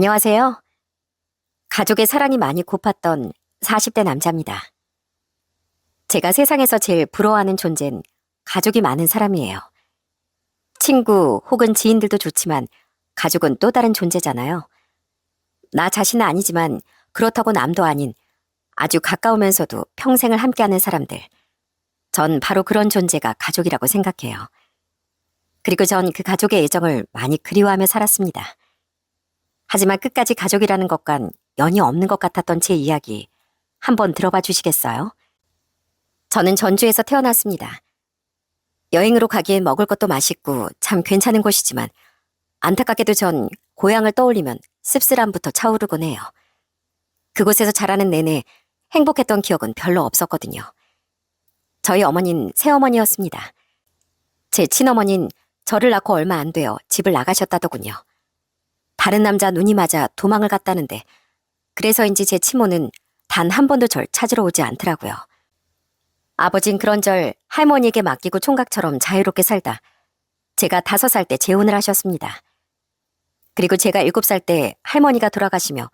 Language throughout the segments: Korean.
안녕하세요. 가족의 사랑이 많이 고팠던 40대 남자입니다. 제가 세상에서 제일 부러워하는 존재는 가족이 많은 사람이에요. 친구 혹은 지인들도 좋지만 가족은 또 다른 존재잖아요. 나 자신은 아니지만 그렇다고 남도 아닌 아주 가까우면서도 평생을 함께하는 사람들. 전 바로 그런 존재가 가족이라고 생각해요. 그리고 전 그 가족의 애정을 많이 그리워하며 살았습니다. 하지만 끝까지 가족이라는 것과는 연이 없는 것 같았던 제 이야기 한번 들어봐 주시겠어요? 저는 전주에서 태어났습니다. 여행으로 가기엔 먹을 것도 맛있고 참 괜찮은 곳이지만 안타깝게도 전 고향을 떠올리면 씁쓸함부터 차오르곤 해요. 그곳에서 자라는 내내 행복했던 기억은 별로 없었거든요. 저희 어머니는 새어머니였습니다. 제 친어머니는 저를 낳고 얼마 안 되어 집을 나가셨다더군요. 다른 남자 눈이 맞아 도망을 갔다는데 그래서인지 제 친모는 단 한 번도 절 찾으러 오지 않더라고요. 아버진 그런절 할머니에게 맡기고 총각처럼 자유롭게 살다 제가 5살 때 재혼을 하셨습니다. 그리고 제가 7살 때 할머니가 돌아가시며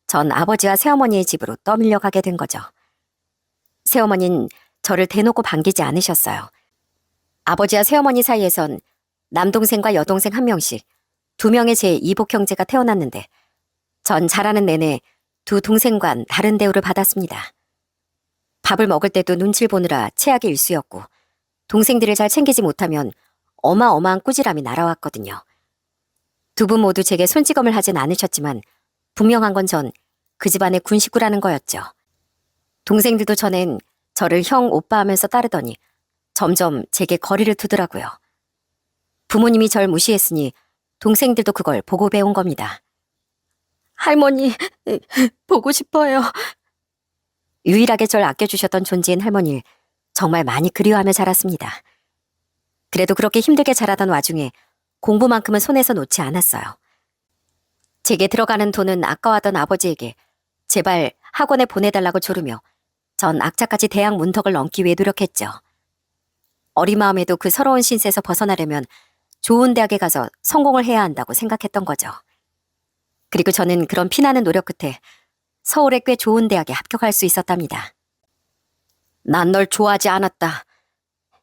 전 아버지와 새어머니의 집으로 떠밀려 가게 된 거죠. 새어머니는 저를 대놓고 반기지 않으셨어요. 아버지와 새어머니 사이에선 남동생과 여동생 1명씩 2명의 제 이복 형제가 태어났는데 전 자라는 내내 2 동생과는 다른 대우를 받았습니다. 밥을 먹을 때도 눈치를 보느라 최악의 일수였고 동생들을 잘 챙기지 못하면 어마어마한 꾸지람이 날아왔거든요. 2분 모두 제게 손찌검을 하진 않으셨지만 분명한 건 전 그 집안의 군식구라는 거였죠. 동생들도 전엔 저를 형, 오빠 하면서 따르더니 점점 제게 거리를 두더라고요. 부모님이 절 무시했으니 동생들도 그걸 보고 배운 겁니다. 할머니, 보고 싶어요. 유일하게 절 아껴주셨던 존재인 할머니를 정말 많이 그리워하며 자랐습니다. 그래도 그렇게 힘들게 자라던 와중에 공부만큼은 손에서 놓지 않았어요. 제게 들어가는 돈은 아까워하던 아버지에게 제발 학원에 보내달라고 조르며 전 악착같이 대학 문턱을 넘기 위해 노력했죠. 어린 마음에도 그 서러운 신세에서 벗어나려면 좋은 대학에 가서 성공을 해야 한다고 생각했던 거죠. 그리고 저는 그런 피나는 노력 끝에 서울의 꽤 좋은 대학에 합격할 수 있었답니다. 난 널 좋아하지 않았다.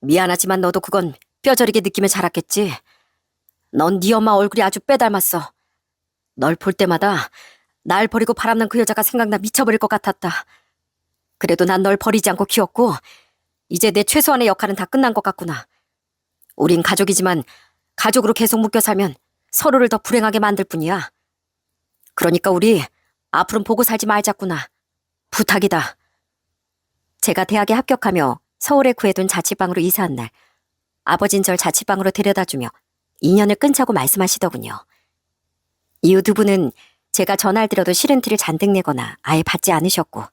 미안하지만 너도 그건 뼈저리게 느끼며 자랐겠지. 넌 네 엄마 얼굴이 아주 빼닮았어. 널 볼 때마다 날 버리고 바람난 그 여자가 생각나 미쳐버릴 것 같았다. 그래도 난 널 버리지 않고 키웠고 이제 내 최소한의 역할은 다 끝난 것 같구나. 우린 가족이지만 가족으로 계속 묶여 살면 서로를 더 불행하게 만들 뿐이야. 그러니까 우리 앞으로는 보고 살지 말자꾸나. 부탁이다. 제가 대학에 합격하며 서울에 구해둔 자취방으로 이사한 날 아버진 절 자취방으로 데려다주며 인연을 끊자고 말씀하시더군요. 이후 2분은 제가 전화를 드려도 싫은 티를 잔뜩 내거나 아예 받지 않으셨고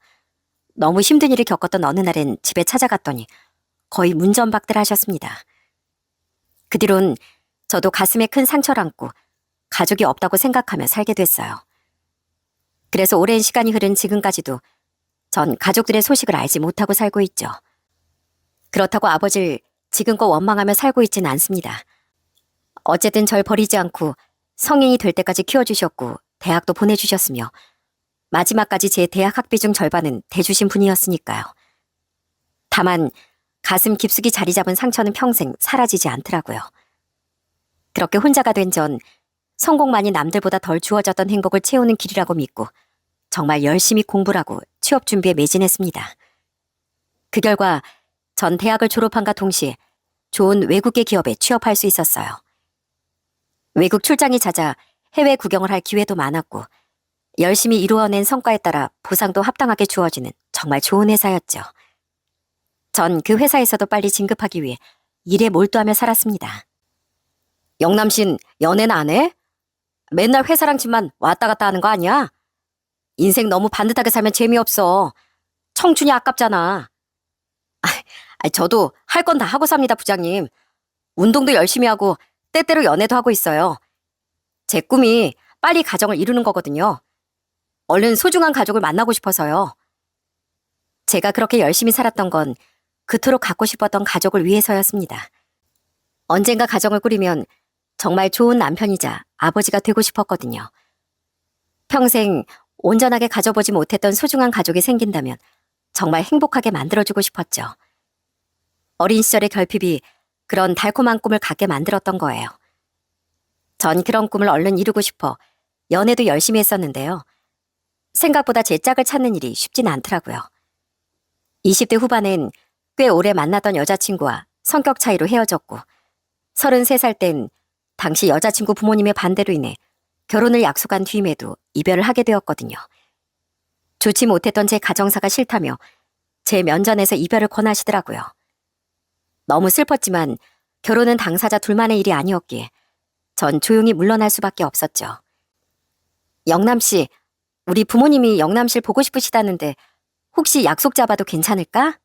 너무 힘든 일을 겪었던 어느 날엔 집에 찾아갔더니 거의 문전박대를 하셨습니다. 그 뒤론 저도 가슴에 큰 상처를 안고 가족이 없다고 생각하며 살게 됐어요. 그래서 오랜 시간이 흐른 지금까지도 전 가족들의 소식을 알지 못하고 살고 있죠. 그렇다고 아버지를 지금껏 원망하며 살고 있지는 않습니다. 어쨌든 절 버리지 않고 성인이 될 때까지 키워주셨고 대학도 보내주셨으며 마지막까지 제 대학 학비 중 절반은 대주신 분이었으니까요. 다만 가슴 깊숙이 자리 잡은 상처는 평생 사라지지 않더라고요. 그렇게 혼자가 된 전 성공만이 남들보다 덜 주어졌던 행복을 채우는 길이라고 믿고 정말 열심히 공부를 하고 취업 준비에 매진했습니다. 그 결과 전 대학을 졸업함과 동시에 좋은 외국계 기업에 취업할 수 있었어요. 외국 출장이 잦아 해외 구경을 할 기회도 많았고 열심히 이루어낸 성과에 따라 보상도 합당하게 주어지는 정말 좋은 회사였죠. 전 그 회사에서도 빨리 진급하기 위해 일에 몰두하며 살았습니다. 영남신 연애는 안 해? 맨날 회사랑 집만 왔다 갔다 하는 거 아니야? 인생 너무 반듯하게 살면 재미없어. 청춘이 아깝잖아. 저도 할 건 다 하고 삽니다, 부장님. 운동도 열심히 하고 때때로 연애도 하고 있어요. 제 꿈이 빨리 가정을 이루는 거거든요. 얼른 소중한 가족을 만나고 싶어서요. 제가 그렇게 열심히 살았던 건 그토록 갖고 싶었던 가족을 위해서였습니다. 언젠가 가정을 꾸리면 정말 좋은 남편이자 아버지가 되고 싶었거든요. 평생 온전하게 가져보지 못했던 소중한 가족이 생긴다면 정말 행복하게 만들어주고 싶었죠. 어린 시절의 결핍이 그런 달콤한 꿈을 갖게 만들었던 거예요. 전 그런 꿈을 얼른 이루고 싶어 연애도 열심히 했었는데요. 생각보다 제 짝을 찾는 일이 쉽진 않더라고요. 20대 후반엔 꽤 오래 만나던 여자친구와 성격 차이로 헤어졌고 33살 땐 당시 여자친구 부모님의 반대로 인해 결혼을 약속한 뒤임에도 이별을 하게 되었거든요. 좋지 못했던 제 가정사가 싫다며 제 면전에서 이별을 권하시더라고요. 너무 슬펐지만 결혼은 당사자 둘만의 일이 아니었기에 전 조용히 물러날 수밖에 없었죠. 영남씨, 우리 부모님이 영남실 보고 싶으시다는데 혹시 약속 잡아도 괜찮을까?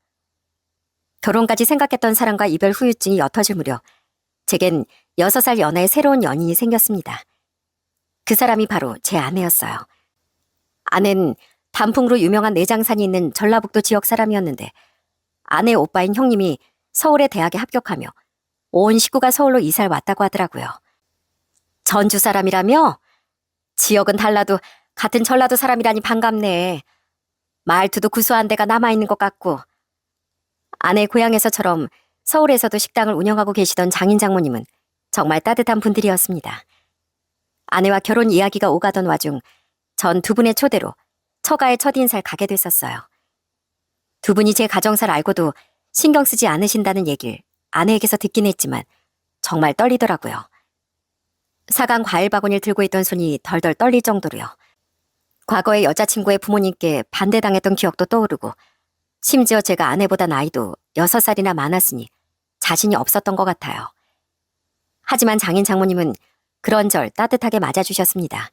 결혼까지 생각했던 사람과 이별 후유증이 옅어질 무렵 제겐 6살 연하의 새로운 연인이 생겼습니다. 그 사람이 바로 제 아내였어요. 아내는 단풍으로 유명한 내장산이 있는 전라북도 지역 사람이었는데 아내 오빠인 형님이 서울의 대학에 합격하며 온 식구가 서울로 이사를 왔다고 하더라고요. 전주 사람이라며? 지역은 달라도 같은 전라도 사람이라니 반갑네. 말투도 구수한 데가 남아있는 것 같고. 아내 고향에서처럼 서울에서도 식당을 운영하고 계시던 장인 장모님은 정말 따뜻한 분들이었습니다. 아내와 결혼 이야기가 오가던 와중 전 두 분의 초대로 처가의 첫인사를 가게 됐었어요. 두 분이 제 가정사를 알고도 신경 쓰지 않으신다는 얘기를 아내에게서 듣긴 했지만 정말 떨리더라고요. 사간 과일 바구니를 들고 있던 손이 덜덜 떨릴 정도로요. 과거에 여자친구의 부모님께 반대당했던 기억도 떠오르고 심지어 제가 아내보다 나이도 6살이나 많았으니 자신이 없었던 것 같아요. 하지만 장인 장모님은 그런절 따뜻하게 맞아주셨습니다.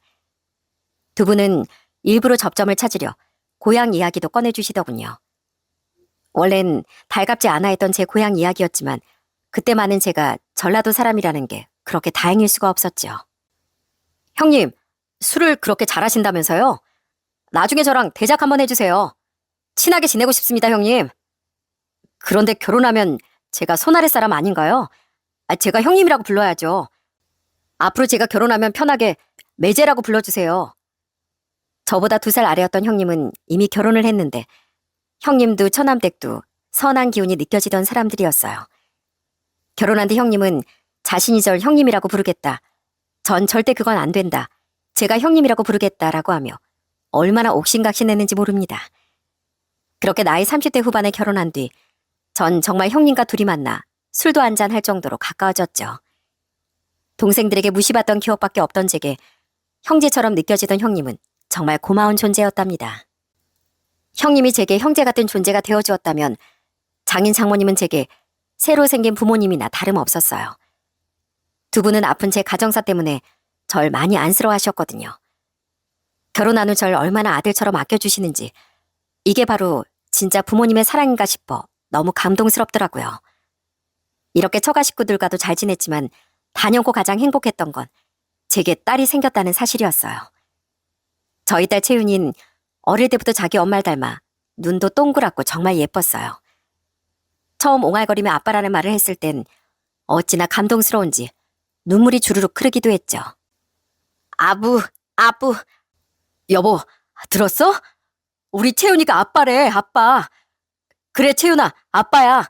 두 분은 일부러 접점을 찾으려 고향 이야기도 꺼내주시더군요. 원래는 달갑지 않아 했던 제 고향 이야기였지만 그때만은 제가 전라도 사람이라는 게 그렇게 다행일 수가 없었죠. 형님, 술을 그렇게 잘하신다면서요? 나중에 저랑 대작 한번 해주세요. 친하게 지내고 싶습니다, 형님. 그런데 결혼하면 제가 손아래 사람 아닌가요? 제가 형님이라고 불러야죠. 앞으로 제가 결혼하면 편하게 매제라고 불러주세요. 저보다 2살 아래였던 형님은 이미 결혼을 했는데 형님도 처남댁도 선한 기운이 느껴지던 사람들이었어요. 결혼한 뒤 형님은 자신이 절 형님이라고 부르겠다. 전 절대 그건 안 된다. 제가 형님이라고 부르겠다라고 하며 얼마나 옥신각신했는지 모릅니다. 그렇게 나이 30대 후반에 결혼한 뒤 전 정말 형님과 둘이 만나 술도 한잔 할 정도로 가까워졌죠. 동생들에게 무시받던 기억밖에 없던 제게 형제처럼 느껴지던 형님은 정말 고마운 존재였답니다. 형님이 제게 형제 같은 존재가 되어주었다면 장인 장모님은 제게 새로 생긴 부모님이나 다름없었어요. 두 분은 아픈 제 가정사 때문에 절 많이 안쓰러워하셨거든요. 결혼한 후 절 얼마나 아들처럼 아껴주시는지 이게 바로 진짜 부모님의 사랑인가 싶어 너무 감동스럽더라고요. 이렇게 처가 식구들과도 잘 지냈지만 단연코 가장 행복했던 건 제게 딸이 생겼다는 사실이었어요. 저희 딸 채윤이는 어릴 때부터 자기 엄마를 닮아 눈도 동그랗고 정말 예뻤어요. 처음 옹알거리며 아빠라는 말을 했을 땐 어찌나 감동스러운지 눈물이 주르륵 흐르기도 했죠. 아부. 여보, 들었어? 우리 채윤이가 아빠래, 아빠. 그래, 채윤아, 아빠야.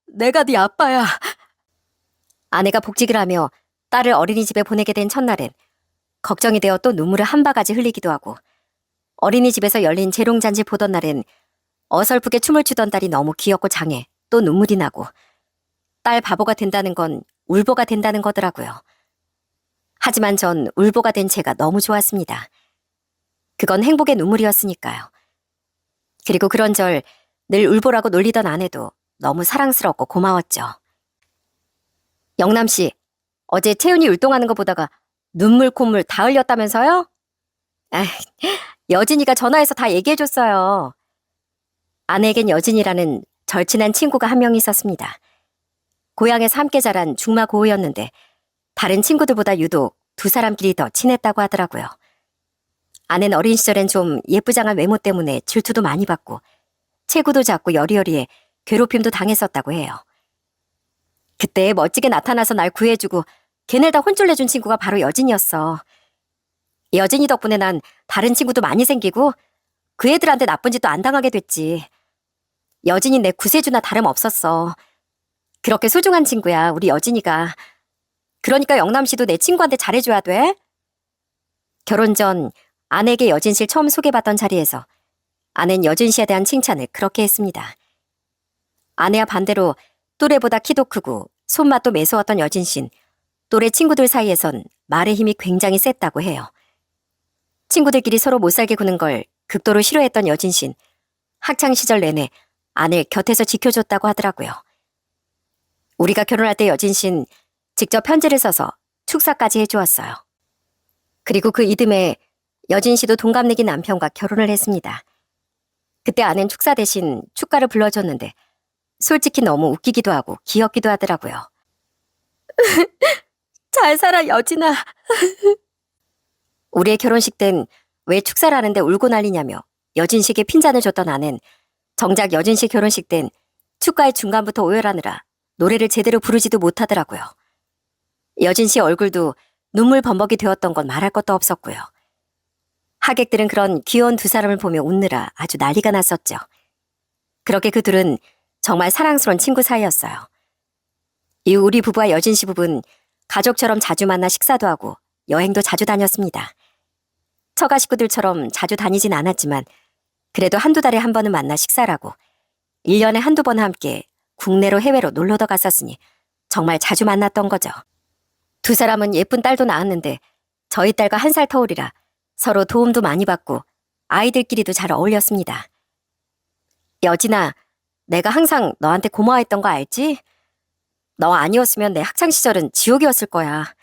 내가 네 아빠야. 아내가 복직을 하며 딸을 어린이집에 보내게 된 첫날엔 걱정이 되어 또 눈물을 한 바가지 흘리기도 하고 어린이집에서 열린 재롱잔치 보던 날엔 어설프게 춤을 추던 딸이 너무 귀엽고 장해 또 눈물이 나고 딸 바보가 된다는 건 울보가 된다는 거더라고요. 하지만 전 울보가 된 제가 너무 좋았습니다. 그건 행복의 눈물이었으니까요. 그리고 그런절 늘 울보라고 놀리던 아내도 너무 사랑스럽고 고마웠죠. 영남씨, 어제 채윤이 율동하는 거 보다가 눈물 콧물 다 흘렸다면서요? 여진이가 전화해서 다 얘기해줬어요. 아내에겐 여진이라는 절친한 친구가 한 명 있었습니다. 고향에서 함께 자란 중마 고우였는데 다른 친구들보다 유독 두 사람끼리 더 친했다고 하더라고요. 아내는 어린 시절엔 좀 예쁘장한 외모 때문에 질투도 많이 받고 체구도 작고 여리여리해 괴롭힘도 당했었다고 해요. 그때 멋지게 나타나서 날 구해주고 걔네를 다 혼쭐 내준 친구가 바로 여진이었어. 여진이 덕분에 난 다른 친구도 많이 생기고 그 애들한테 나쁜 짓도 안 당하게 됐지. 여진이 내 구세주나 다름없었어. 그렇게 소중한 친구야, 우리 여진이가. 그러니까 영남씨도 내 친구한테 잘해줘야 돼. 결혼 전 아내에게 여진씨를 처음 소개받던 자리에서 아내는 여진씨에 대한 칭찬을 그렇게 했습니다. 아내와 반대로 또래보다 키도 크고 손맛도 매서웠던 여진씨는 또래 친구들 사이에선 말의 힘이 굉장히 셌다고 해요. 친구들끼리 서로 못살게 구는 걸 극도로 싫어했던 여진씨는 학창시절 내내 아내를 곁에서 지켜줬다고 하더라고요. 우리가 결혼할 때 여진씨는 직접 편지를 써서 축사까지 해주었어요. 그리고 그 이듬해 여진씨도 동갑내기 남편과 결혼을 했습니다. 그때 아내는 축사 대신 축가를 불러줬는데 솔직히 너무 웃기기도 하고 귀엽기도 하더라고요. 잘 살아, 여진아. 우리의 결혼식 땐 왜 축사를 하는데 울고 난리냐며 여진씨에게 핀잔을 줬던 아내는 정작 여진씨 결혼식 땐 축가의 중간부터 오열하느라 노래를 제대로 부르지도 못하더라고요. 여진씨 얼굴도 눈물 범벅이 되었던 건 말할 것도 없었고요. 하객들은 그런 귀여운 두 사람을 보며 웃느라 아주 난리가 났었죠. 그렇게 그 둘은 정말 사랑스러운 친구 사이였어요. 이후 우리 부부와 여진씨 부부는 가족처럼 자주 만나 식사도 하고 여행도 자주 다녔습니다. 처가 식구들처럼 자주 다니진 않았지만 그래도 한두 달에 한 번은 만나 식사를 하고 1년에 한두 번 함께 국내로 해외로 놀러도 갔었으니 정말 자주 만났던 거죠. 두 사람은 예쁜 딸도 낳았는데 저희 딸과 1살 터울이라 서로 도움도 많이 받고 아이들끼리도 잘 어울렸습니다. 여진아, 내가 항상 너한테 고마워했던 거 알지? 너 아니었으면 내 학창시절은 지옥이었을 거야.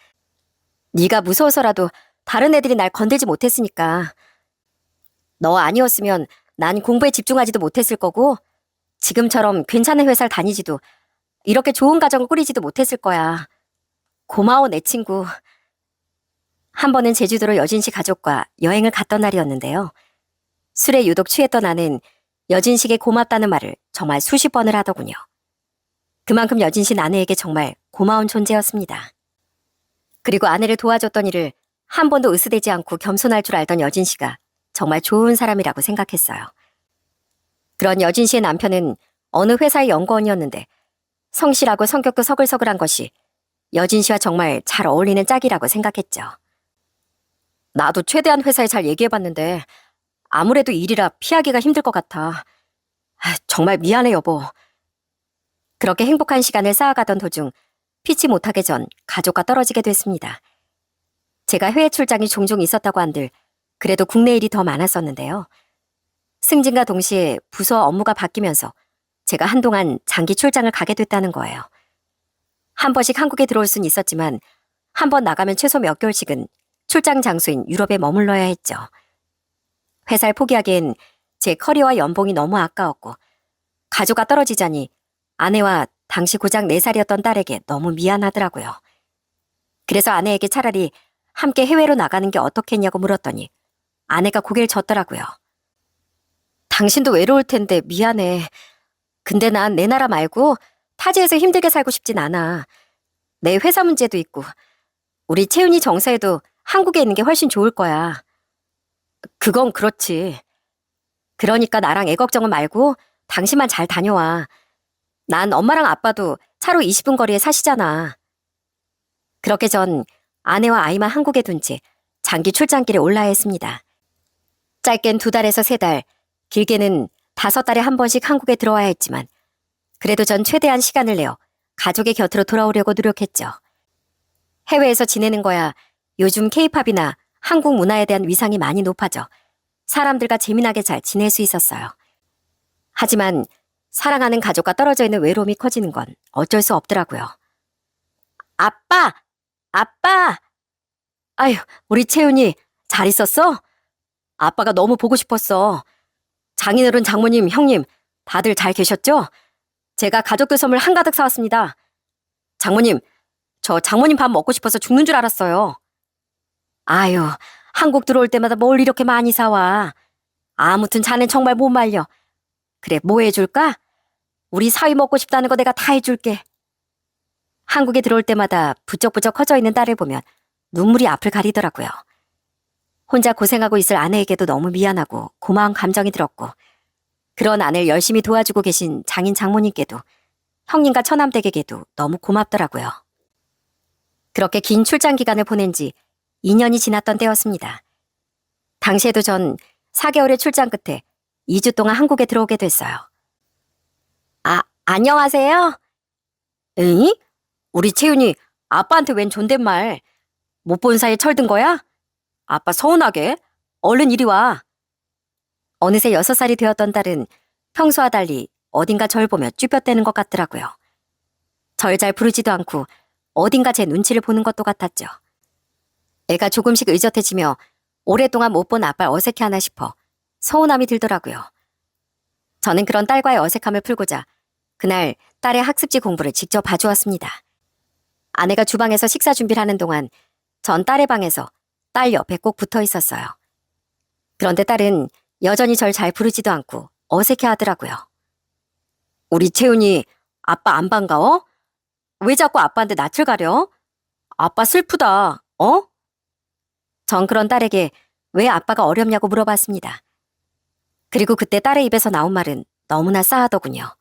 네가 무서워서라도 다른 애들이 날 건들지 못했으니까. 너 아니었으면 난 공부에 집중하지도 못했을 거고 지금처럼 괜찮은 회사를 다니지도 이렇게 좋은 가정을 꾸리지도 못했을 거야. 고마워, 내 친구. 한 번은 제주도로 여진씨 가족과 여행을 갔던 날이었는데요. 술에 유독 취했던 아내는 여진씨에게 고맙다는 말을 정말 수십 번을 하더군요. 그만큼 여진씨는 아내에게 정말 고마운 존재였습니다. 그리고 아내를 도와줬던 일을 한 번도 으스대지 않고 겸손할 줄 알던 여진씨가 정말 좋은 사람이라고 생각했어요. 그런 여진씨의 남편은 어느 회사의 연구원이었는데 성실하고 성격도 서글서글한 것이 여진씨와 정말 잘 어울리는 짝이라고 생각했죠. 나도 최대한 회사에 잘 얘기해봤는데 아무래도 일이라 피하기가 힘들 것 같아. 정말 미안해, 여보. 그렇게 행복한 시간을 쌓아가던 도중 피치 못하게 전 가족과 떨어지게 됐습니다. 제가 해외 출장이 종종 있었다고 한들 그래도 국내 일이 더 많았었는데요. 승진과 동시에 부서 업무가 바뀌면서 제가 한동안 장기 출장을 가게 됐다는 거예요. 한 번씩 한국에 들어올 수는 있었지만 한 번 나가면 최소 몇 개월씩은 출장 장소인 유럽에 머물러야 했죠. 회사를 포기하기엔 제 커리어와 연봉이 너무 아까웠고 가족과 떨어지자니 아내와 당시 고작 4살이었던 딸에게 너무 미안하더라고요. 그래서 아내에게 차라리 함께 해외로 나가는 게 어떻겠냐고 물었더니 아내가 고개를 젓더라고요. 당신도 외로울 텐데 미안해. 근데 난 내 나라 말고 타지에서 힘들게 살고 싶진 않아. 내 회사 문제도 있고 우리 채윤이 정서에도 한국에 있는 게 훨씬 좋을 거야. 그건 그렇지. 그러니까 나랑 애 걱정은 말고 당신만 잘 다녀와. 난 엄마랑 아빠도 차로 20분 거리에 사시잖아. 그렇게 전 아내와 아이만 한국에 둔 채 장기 출장길에 올라야 했습니다. 짧게는 2달에서 3달, 길게는 5달에 한 번씩 한국에 들어와야 했지만 그래도 전 최대한 시간을 내어 가족의 곁으로 돌아오려고 노력했죠. 해외에서 지내는 거야 요즘 케이팝이나 한국 문화에 대한 위상이 많이 높아져 사람들과 재미나게 잘 지낼 수 있었어요. 하지만 사랑하는 가족과 떨어져 있는 외로움이 커지는 건 어쩔 수 없더라고요. 아빠! 아빠! 아휴, 우리 채윤이 잘 있었어? 아빠가 너무 보고 싶었어. 장인어른, 장모님, 형님 다들 잘 계셨죠? 제가 가족들 선물 한가득 사왔습니다. 장모님, 저 장모님 밥 먹고 싶어서 죽는 줄 알았어요. 아유, 한국 들어올 때마다 뭘 이렇게 많이 사와. 아무튼 자넨 정말 못 말려. 그래, 뭐 해줄까? 우리 사위 먹고 싶다는 거 내가 다 해줄게. 한국에 들어올 때마다 부쩍부쩍 커져 있는 딸을 보면 눈물이 앞을 가리더라고요. 혼자 고생하고 있을 아내에게도 너무 미안하고 고마운 감정이 들었고, 그런 아내를 열심히 도와주고 계신 장인 장모님께도, 형님과 처남댁에게도 너무 고맙더라고요. 그렇게 긴 출장 기간을 보낸 지 2년이 지났던 때였습니다. 당시에도 전 4개월의 출장 끝에 2주 동안 한국에 들어오게 됐어요. 안녕하세요? 응? 우리 채윤이 아빠한테 웬 존댓말? 못 본 사이에 철든 거야? 아빠 서운하게? 얼른 이리 와. 어느새 6살이 되었던 딸은 평소와 달리 어딘가 절 보며 쭈뼛대는 것 같더라고요. 절 잘 부르지도 않고 어딘가 제 눈치를 보는 것도 같았죠. 애가 조금씩 의젓해지며 오랫동안 못 본 아빠를 어색해하나 싶어 서운함이 들더라고요. 저는 그런 딸과의 어색함을 풀고자 그날 딸의 학습지 공부를 직접 봐주었습니다. 아내가 주방에서 식사 준비를 하는 동안 전 딸의 방에서 딸 옆에 꼭 붙어 있었어요. 그런데 딸은 여전히 절 잘 부르지도 않고 어색해하더라고요. 우리 채훈이 아빠 안 반가워? 왜 자꾸 아빠한테 낯을 가려? 아빠 슬프다, 어? 전 그런 딸에게 왜 아빠가 어렵냐고 물어봤습니다. 그리고 그때 딸의 입에서 나온 말은 너무나 싸하더군요.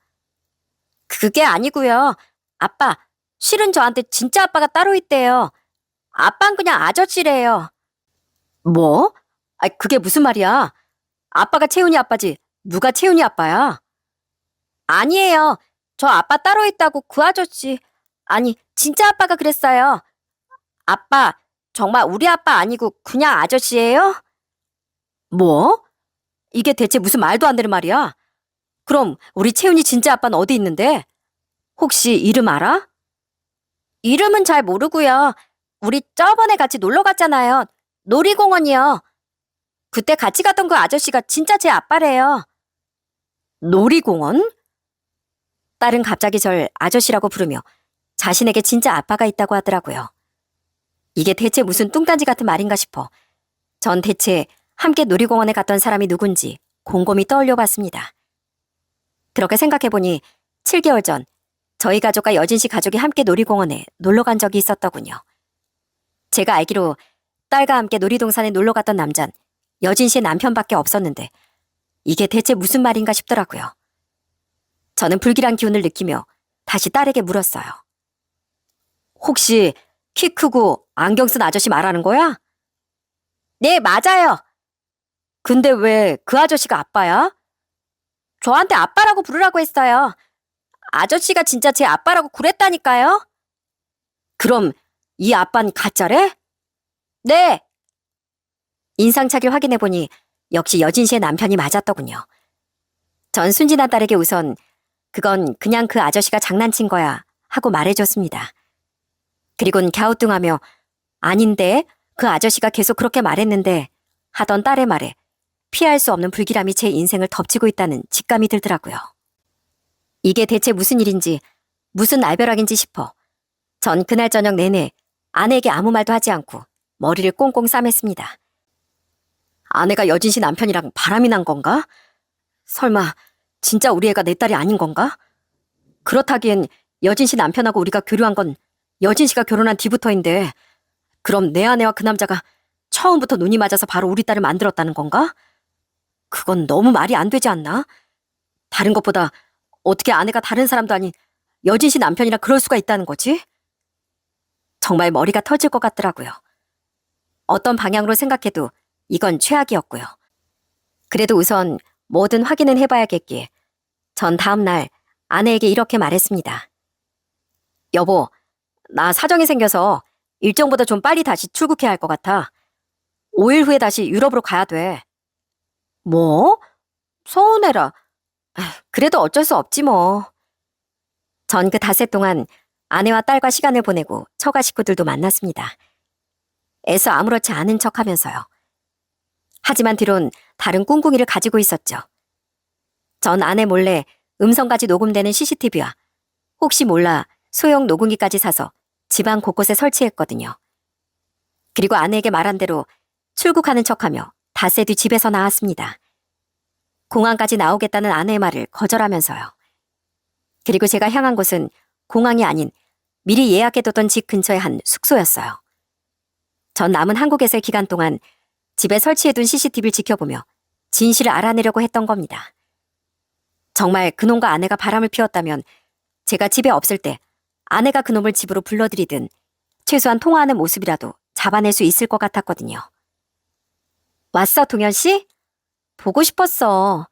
그게 아니고요. 아빠, 실은 저한테 진짜 아빠가 따로 있대요. 아빠는 그냥 아저씨래요. 뭐? 그게 무슨 말이야? 아빠가 채훈이 아빠지 누가 채훈이 아빠야? 아니에요. 저 아빠 따로 있다고 그 아저씨. 아니, 진짜 아빠가 그랬어요. 아빠, 정말 우리 아빠 아니고 그냥 아저씨예요? 뭐? 이게 대체 무슨 말도 안 되는 말이야? 그럼 우리 채훈이 진짜 아빠는 어디 있는데? 혹시 이름 알아? 이름은 잘 모르고요. 우리 저번에 같이 놀러 갔잖아요. 놀이공원이요. 그때 같이 갔던 그 아저씨가 진짜 제 아빠래요. 놀이공원? 딸은 갑자기 절 아저씨라고 부르며 자신에게 진짜 아빠가 있다고 하더라고요. 이게 대체 무슨 뚱딴지 같은 말인가 싶어 전 대체 함께 놀이공원에 갔던 사람이 누군지 곰곰이 떠올려 봤습니다. 그렇게 생각해보니 7개월 전 저희 가족과 여진 씨 가족이 함께 놀이공원에 놀러 간 적이 있었더군요. 제가 알기로 딸과 함께 놀이동산에 놀러 갔던 남잔 여진 씨의 남편밖에 없었는데 이게 대체 무슨 말인가 싶더라고요. 저는 불길한 기운을 느끼며 다시 딸에게 물었어요. 혹시 키 크고 안경 쓴 아저씨 말하는 거야? 네, 맞아요. 근데 왜 그 아저씨가 아빠야? 저한테 아빠라고 부르라고 했어요. 아저씨가 진짜 제 아빠라고 그랬다니까요. 그럼 이 아빠는 가짜래? 네. 인상착의를 확인해보니 역시 여진 씨의 남편이 맞았더군요. 전 순진한 딸에게 우선 그건 그냥 그 아저씨가 장난친 거야 하고 말해줬습니다. 그리곤 갸우뚱하며 아닌데 그 아저씨가 계속 그렇게 말했는데 하던 딸의 말에 피할 수 없는 불길함이 제 인생을 덮치고 있다는 직감이 들더라고요. 이게 대체 무슨 일인지 무슨 날벼락인지 싶어 전 그날 저녁 내내 아내에게 아무 말도 하지 않고 머리를 꽁꽁 싸맸습니다. 아내가 여진 씨 남편이랑 바람이 난 건가? 설마 진짜 우리 애가 내 딸이 아닌 건가? 그렇다기엔 여진 씨 남편하고 우리가 교류한 건 여진 씨가 결혼한 뒤부터인데 그럼 내 아내와 그 남자가 처음부터 눈이 맞아서 바로 우리 딸을 만들었다는 건가? 그건 너무 말이 안 되지 않나? 다른 것보다 어떻게 아내가 다른 사람도 아닌 여진 씨 남편이랑 그럴 수가 있다는 거지? 정말 머리가 터질 것 같더라고요. 어떤 방향으로 생각해도 이건 최악이었고요. 그래도 우선 뭐든 확인은 해봐야겠기에 전 다음날 아내에게 이렇게 말했습니다. 여보, 나 사정이 생겨서 일정보다 좀 빨리 다시 출국해야 할 것 같아. 5일 후에 다시 유럽으로 가야 돼. 뭐? 서운해라. 그래도 어쩔 수 없지 뭐. 전 그 닷새 동안 아내와 딸과 시간을 보내고 처가 식구들도 만났습니다. 애써 아무렇지 않은 척하면서요. 하지만 뒤론 다른 꿍꿍이를 가지고 있었죠. 전 아내 몰래 음성까지 녹음되는 CCTV와 혹시 몰라 소형 녹음기까지 사서 집안 곳곳에 설치했거든요. 그리고 아내에게 말한 대로 출국하는 척하며 닷새 뒤 집에서 나왔습니다. 공항까지 나오겠다는 아내의 말을 거절하면서요. 그리고 제가 향한 곳은 공항이 아닌 미리 예약해뒀던 집 근처의 한 숙소였어요. 전 남은 한국에서의 기간 동안 집에 설치해둔 CCTV를 지켜보며 진실을 알아내려고 했던 겁니다. 정말 그놈과 아내가 바람을 피웠다면 제가 집에 없을 때 아내가 그놈을 집으로 불러들이든 최소한 통화하는 모습이라도 잡아낼 수 있을 것 같았거든요. 왔어, 동현 씨? 보고 싶었어.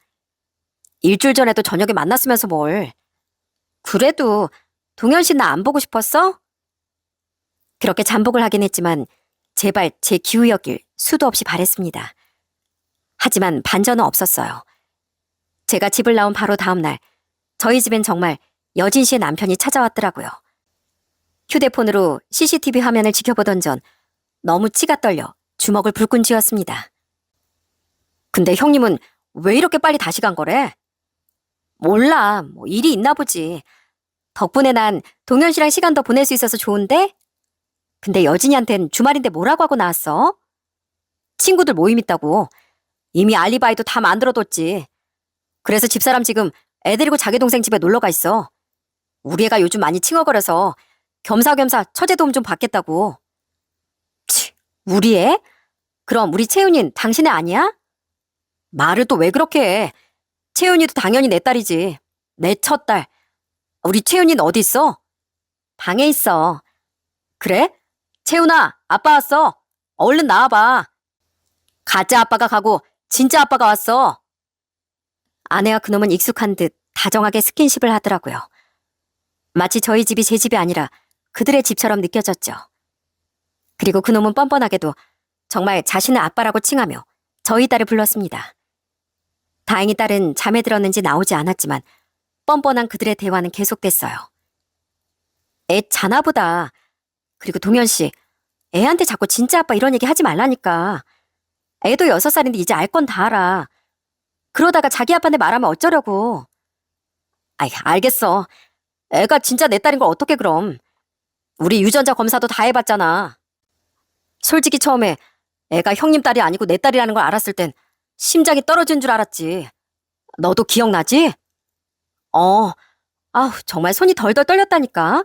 일주일 전에도 저녁에 만났으면서 뭘. 그래도 동현 씨 나 안 보고 싶었어? 그렇게 잠복을 하긴 했지만 제발 제 기우였길 수도 없이 바랬습니다. 하지만 반전은 없었어요. 제가 집을 나온 바로 다음 날 저희 집엔 정말 여진 씨의 남편이 찾아왔더라고요. 휴대폰으로 CCTV 화면을 지켜보던 전 너무 치가 떨려 주먹을 불끈 쥐었습니다. 근데 형님은 왜 이렇게 빨리 다시 간 거래? 몰라, 뭐 일이 있나 보지. 덕분에 난 동현 씨랑 시간 더 보낼 수 있어서 좋은데? 근데 여진이한텐 주말인데 뭐라고 하고 나왔어? 친구들 모임 있다고. 이미 알리바이도 다 만들어뒀지. 그래서 집사람 지금 애 데리고 자기 동생 집에 놀러 가 있어. 우리 애가 요즘 많이 칭얼거려서 겸사겸사 처제 도움 좀 받겠다고. 치, 우리 애? 그럼 우리 채윤이는 당신 애 아니야? 말을 또 왜 그렇게 해? 채윤이도 당연히 내 딸이지. 내 첫 딸. 우리 채윤이는 어디 있어? 방에 있어. 그래? 채윤아, 아빠 왔어. 얼른 나와봐. 가짜 아빠가 가고 진짜 아빠가 왔어. 아내와 그놈은 익숙한 듯 다정하게 스킨십을 하더라고요. 마치 저희 집이 제 집이 아니라 그들의 집처럼 느껴졌죠. 그리고 그놈은 뻔뻔하게도 정말 자신의 아빠라고 칭하며 저희 딸을 불렀습니다. 다행히 딸은 잠에 들었는지 나오지 않았지만 뻔뻔한 그들의 대화는 계속됐어요. 애 자나 보다. 그리고 동현 씨, 애한테 자꾸 진짜 아빠 이런 얘기 하지 말라니까. 애도 6살인데 이제 알 건 다 알아. 그러다가 자기 아빠한테 말하면 어쩌려고. 아이, 알겠어. 애가 진짜 내 딸인 걸 어떻게 그럼. 우리 유전자 검사도 다 해봤잖아. 솔직히 처음에 애가 형님 딸이 아니고 내 딸이라는 걸 알았을 땐 심장이 떨어진 줄 알았지. 너도 기억나지? 아우, 정말 손이 덜덜 떨렸다니까.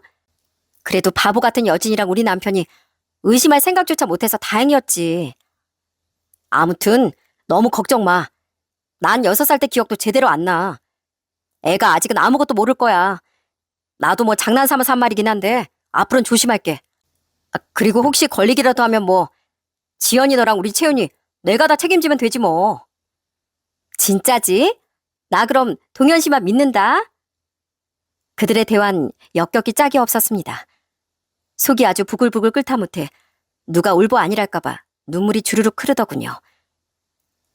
그래도 바보 같은 여진이랑 우리 남편이 의심할 생각조차 못해서 다행이었지. 아무튼 너무 걱정 마. 난 6살 때 기억도 제대로 안 나. 애가 아직은 아무것도 모를 거야. 나도 뭐 장난삼아서 한 말이긴 한데 앞으로는 조심할게. 그리고 혹시 걸리기라도 하면 뭐 지연이 너랑 우리 채윤이 내가 다 책임지면 되지 뭐. 진짜지? 나 그럼 동현 씨만 믿는다. 그들의 대화는 역겹기 짝이 없었습니다. 속이 아주 부글부글 끓다 못해 누가 울보 아니랄까봐 눈물이 주르륵 흐르더군요.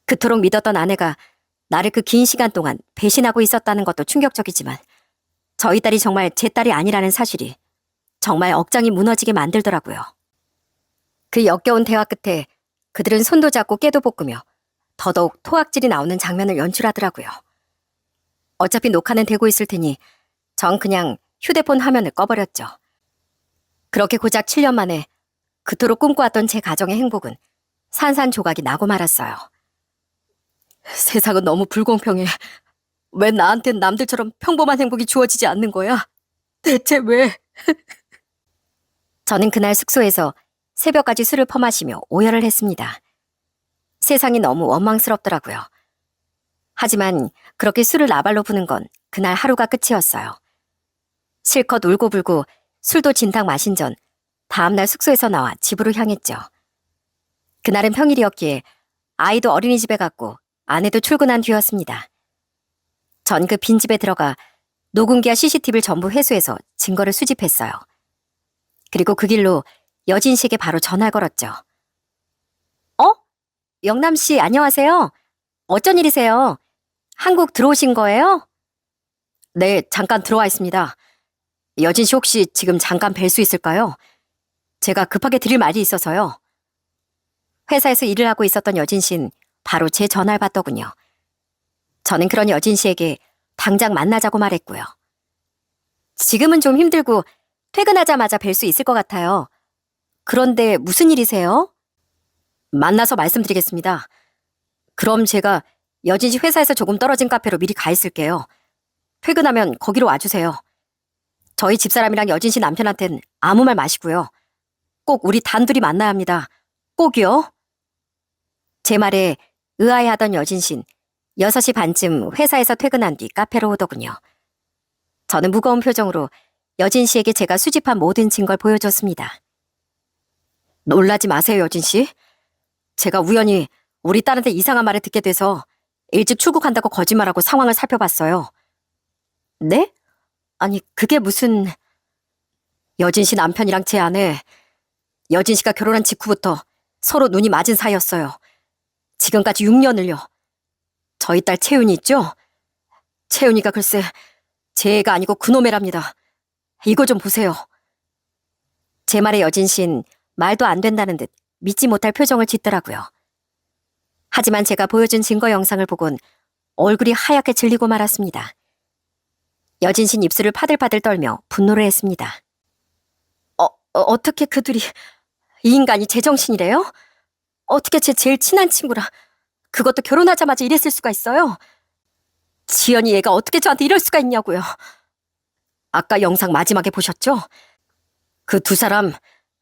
그토록 믿었던 아내가 나를 그 긴 시간 동안 배신하고 있었다는 것도 충격적이지만 저희 딸이 정말 제 딸이 아니라는 사실이 정말 억장이 무너지게 만들더라고요. 그 역겨운 대화 끝에 그들은 손도 잡고 깨도 볶으며 더더욱 토악질이 나오는 장면을 연출하더라고요. 어차피 녹화는 되고 있을 테니 전 그냥 휴대폰 화면을 꺼버렸죠. 그렇게 고작 7년 만에 그토록 꿈꿔왔던 제 가정의 행복은 산산조각이 나고 말았어요. 세상은 너무 불공평해. 왜 나한텐 남들처럼 평범한 행복이 주어지지 않는 거야? 대체 왜? 저는 그날 숙소에서 새벽까지 술을 퍼마시며 오열을 했습니다. 세상이 너무 원망스럽더라고요. 하지만 그렇게 술을 나발로 부는 건 그날 하루가 끝이었어요. 실컷 울고불고 술도 진탕 마신 전 다음날 숙소에서 나와 집으로 향했죠. 그날은 평일이었기에 아이도 어린이집에 갔고 아내도 출근한 뒤였습니다. 전 그 빈집에 들어가 녹음기와 CCTV를 전부 회수해서 증거를 수집했어요. 그리고 그 길로 여진 씨에게 바로 전화를 걸었죠. 영남 씨 안녕하세요. 어쩐 일이세요? 한국 들어오신 거예요? 네, 잠깐 들어와 있습니다. 여진 씨 혹시 지금 잠깐 뵐 수 있을까요? 제가 급하게 드릴 말이 있어서요. 회사에서 일을 하고 있었던 여진 씨는 바로 제 전화를 받더군요. 저는 그런 여진 씨에게 당장 만나자고 말했고요. 지금은 좀 힘들고 퇴근하자마자 뵐 수 있을 것 같아요. 그런데 무슨 일이세요? 만나서 말씀드리겠습니다. 그럼 제가 여진 씨 회사에서 조금 떨어진 카페로 미리 가 있을게요. 퇴근하면 거기로 와주세요. 저희 집사람이랑 여진 씨 남편한텐 아무 말 마시고요. 꼭 우리 단둘이 만나야 합니다. 꼭이요. 제 말에 의아해하던 여진신 6시 반쯤 회사에서 퇴근한 뒤 카페로 오더군요. 저는 무거운 표정으로 여진 씨에게 제가 수집한 모든 증거를 보여줬습니다. 놀라지 마세요, 여진 씨. 제가 우연히 우리 딸한테 이상한 말을 듣게 돼서 일찍 출국한다고 거짓말하고 상황을 살펴봤어요. 네? 아니, 그게 무슨... 여진 씨 남편이랑 제 아내, 여진 씨가 결혼한 직후부터 서로 눈이 맞은 사이였어요. 지금까지 6년을요. 저희 딸 채윤이 있죠? 채윤이가 글쎄 제 애가 아니고 그놈애랍니다. 이거 좀 보세요. 제 말에 여진 씨는 말도 안 된다는 듯 믿지 못할 표정을 짓더라고요. 하지만 제가 보여준 증거 영상을 보곤 얼굴이 하얗게 질리고 말았습니다. 여진 씨는 입술을 파들파들 떨며 분노를 했습니다. 어떻게 그들이... 이 인간이 제정신이래요? 어떻게 제 제일 친한 친구라 그것도 결혼하자마자 이랬을 수가 있어요? 지연이 얘가 어떻게 저한테 이럴 수가 있냐고요. 아까 영상 마지막에 보셨죠? 그 두 사람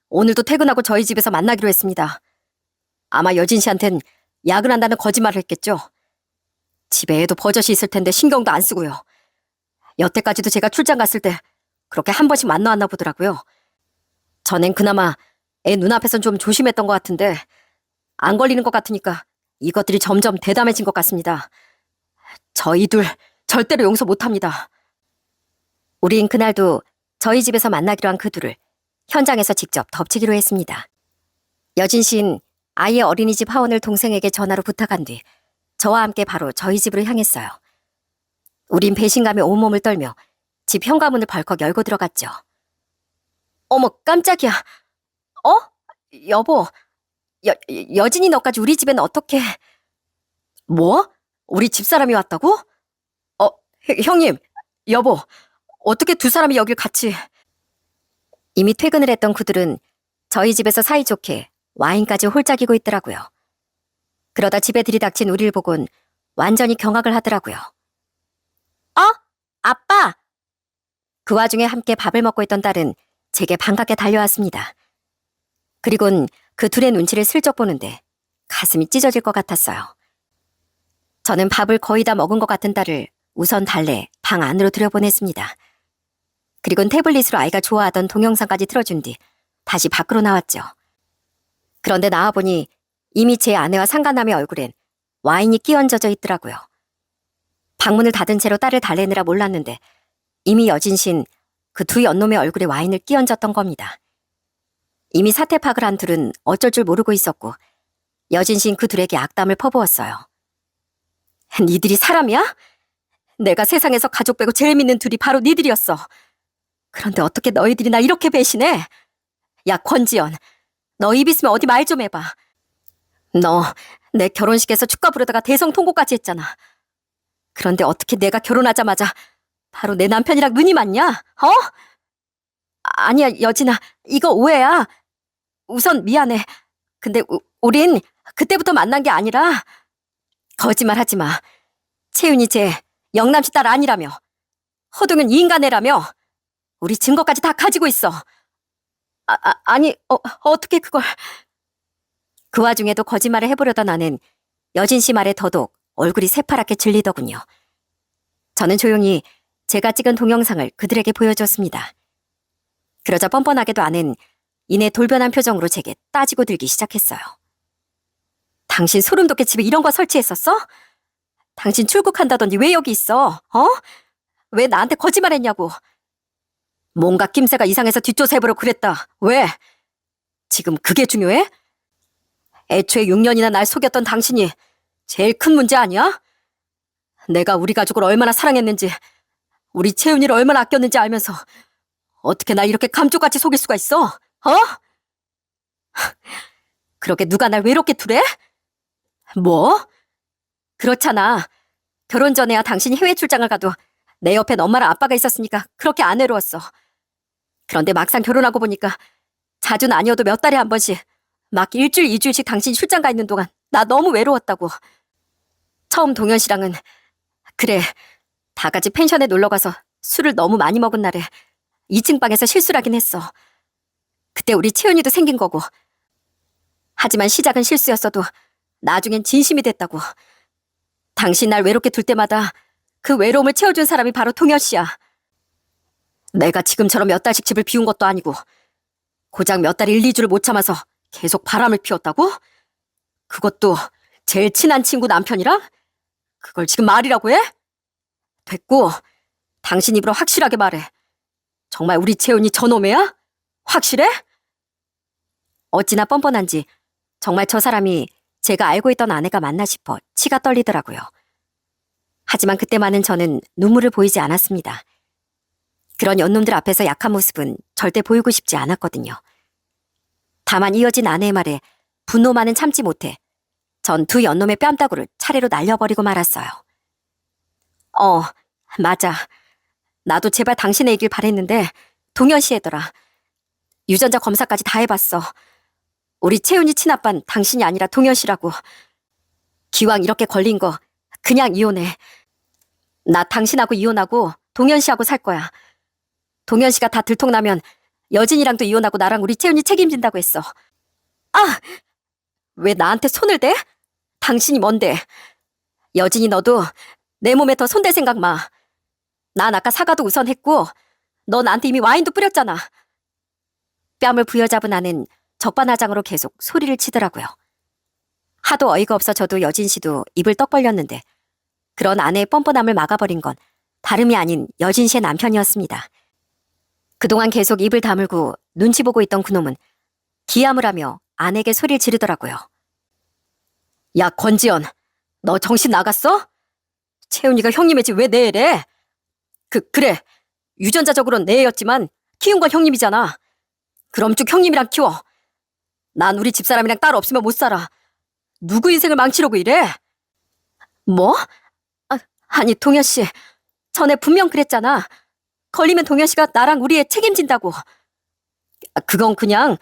오늘도 퇴근하고 저희 집에서 만나기로 했습니다. 아마 여진 씨한텐 야근한다는 거짓말을 했겠죠. 집에 애도 버젓이 있을 텐데 신경도 안 쓰고요. 여태까지도 제가 출장 갔을 때 그렇게 한 번씩 만나왔나 보더라고요. 전엔 그나마 애 눈앞에선 좀 조심했던 것 같은데 안 걸리는 것 같으니까 이것들이 점점 대담해진 것 같습니다. 저희 둘 절대로 용서 못합니다. 우린 그날도 저희 집에서 만나기로 한 그 둘을 현장에서 직접 덮치기로 했습니다. 여진 씨는 아이의 어린이집 하원을 동생에게 전화로 부탁한 뒤 저와 함께 바로 저희 집으로 향했어요. 우린 배신감에 온몸을 떨며 집 현관문을 벌컥 열고 들어갔죠. 어머, 깜짝이야. 여보, 여진이 너까지 우리 집엔 어떻게... 뭐? 우리 집사람이 왔다고? 형님, 여보, 어떻게 두 사람이 여길 같이... 이미 퇴근을 했던 그들은 저희 집에서 사이좋게 와인까지 홀짝이고 있더라고요. 그러다 집에 들이닥친 우리를 보곤 완전히 경악을 하더라고요. 아빠! 그 와중에 함께 밥을 먹고 있던 딸은 제게 반갑게 달려왔습니다. 그리곤 그 둘의 눈치를 슬쩍 보는데 가슴이 찢어질 것 같았어요. 저는 밥을 거의 다 먹은 것 같은 딸을 우선 달래 방 안으로 들여보냈습니다. 그리곤 태블릿으로 아이가 좋아하던 동영상까지 틀어준 뒤 다시 밖으로 나왔죠. 그런데 나와보니 이미 제 아내와 상간남의 얼굴엔 와인이 끼얹어져 있더라고요. 방문을 닫은 채로 딸을 달래느라 몰랐는데 이미 여진신 그 두 연놈의 얼굴에 와인을 끼얹었던 겁니다. 이미 사태 파악을 한 둘은 어쩔 줄 모르고 있었고 여진신 그 둘에게 악담을 퍼부었어요. 니들이 사람이야? 내가 세상에서 가족 빼고 제일 믿는 둘이 바로 니들이었어. 그런데 어떻게 너희들이 나 이렇게 배신해? 야, 권지연, 너 입 있으면 어디 말 좀 해봐. 너 내 결혼식에서 축가 부르다가 대성통곡까지 했잖아. 그런데 어떻게 내가 결혼하자마자 바로 내 남편이랑 눈이 맞냐? 아니야, 여진아, 이거 오해야. 우선 미안해. 근데 우린 그때부터 만난 게 아니라... 거짓말 하지 마. 채윤이 쟤 영남씨 딸 아니라며. 허둥은 이 인간애라며. 우리 증거까지 다 가지고 있어. 아니, 어떻게 그걸... 그 와중에도 거짓말을 해보려던 나는 여진 씨 말에 더더욱 얼굴이 새파랗게 질리더군요. 저는 조용히 제가 찍은 동영상을 그들에게 보여줬습니다. 그러자 뻔뻔하게도 아는 이내 돌변한 표정으로 제게 따지고 들기 시작했어요. 당신 소름 돋게 집에 이런 거 설치했었어? 당신 출국한다더니 왜 여기 있어? 왜 나한테 거짓말했냐고. 뭔가 낌새가 이상해서 뒷조사해보려고 그랬다. 왜? 지금 그게 중요해? 애초에 6년이나 날 속였던 당신이 제일 큰 문제 아니야? 내가 우리 가족을 얼마나 사랑했는지, 우리 채윤이를 얼마나 아꼈는지 알면서 어떻게 날 이렇게 감쪽같이 속일 수가 있어? 그러게 누가 날 외롭게 두래? 뭐? 그렇잖아. 결혼 전에야 당신이 해외 출장을 가도 내 옆엔 엄마랑 아빠가 있었으니까 그렇게 안 외로웠어. 그런데 막상 결혼하고 보니까 자주는 아니어도 몇 달에 한 번씩 막 일주일, 2주일씩 당신이 출장 가 있는 동안 나 너무 외로웠다고. 처음 동현 씨랑은 그래, 다 같이 펜션에 놀러가서 술을 너무 많이 먹은 날에 2층 방에서 실수를 하긴 했어. 그때 우리 채연이도 생긴 거고. 하지만 시작은 실수였어도 나중엔 진심이 됐다고. 당신 날 외롭게 둘 때마다 그 외로움을 채워준 사람이 바로 동현 씨야. 내가 지금처럼 몇 달씩 집을 비운 것도 아니고 고작 몇 달 1, 2주를 못 참아서 계속 바람을 피웠다고? 그것도 제일 친한 친구 남편이랑? 그걸 지금 말이라고 해? 됐고, 당신 입으로 확실하게 말해. 정말 우리 채훈이 저놈애야? 확실해? 어찌나 뻔뻔한지 정말 저 사람이 제가 알고 있던 아내가 맞나 싶어 치가 떨리더라고요. 하지만 그때만은 저는 눈물을 보이지 않았습니다. 그런 연놈들 앞에서 약한 모습은 절대 보이고 싶지 않았거든요. 다만 이어진 아내의 말에 분노만은 참지 못해 전 두 연놈의 뺨따구를 차례로 날려버리고 말았어요. 맞아. 나도 제발 당신의 얘길 바랬는데 동현 씨 애더라. 유전자 검사까지 다 해봤어. 우리 채훈이 친아빤 당신이 아니라 동현 씨라고. 기왕 이렇게 걸린 거 그냥 이혼해. 나 당신하고 이혼하고 동현 씨하고 살 거야. 동현 씨가 다 들통나면 여진이랑도 이혼하고 나랑 우리 채훈이 책임진다고 했어. 아! 왜 나한테 손을 대? 당신이 뭔데? 여진이 너도 내 몸에 더 손댈 생각 마. 난 아까 사과도 우선 했고 너 나한테 이미 와인도 뿌렸잖아. 뺨을 부여잡은 아는 적반하장으로 계속 소리를 치더라고요. 하도 어이가 없어 저도 여진 씨도 입을 떡 벌렸는데 그런 아내의 뻔뻔함을 막아버린 건 다름이 아닌 여진 씨의 남편이었습니다. 그동안 계속 입을 다물고 눈치 보고 있던 그놈은 기함을 하며 아내에게 소리를 지르더라고요. 야, 권지연, 너 정신 나갔어? 채훈이가 형님의 집 왜 내 애래? 그래. 유전자적으로는 내 애였지만 키운 건 형님이잖아. 그럼 쭉 형님이랑 키워. 난 우리 집사람이랑 딸 없으면 못 살아. 누구 인생을 망치려고 이래? 뭐? 아니, 동현 씨. 전에 분명 그랬잖아. 걸리면 동현 씨가 나랑 우리 애 책임진다고. 그건 그냥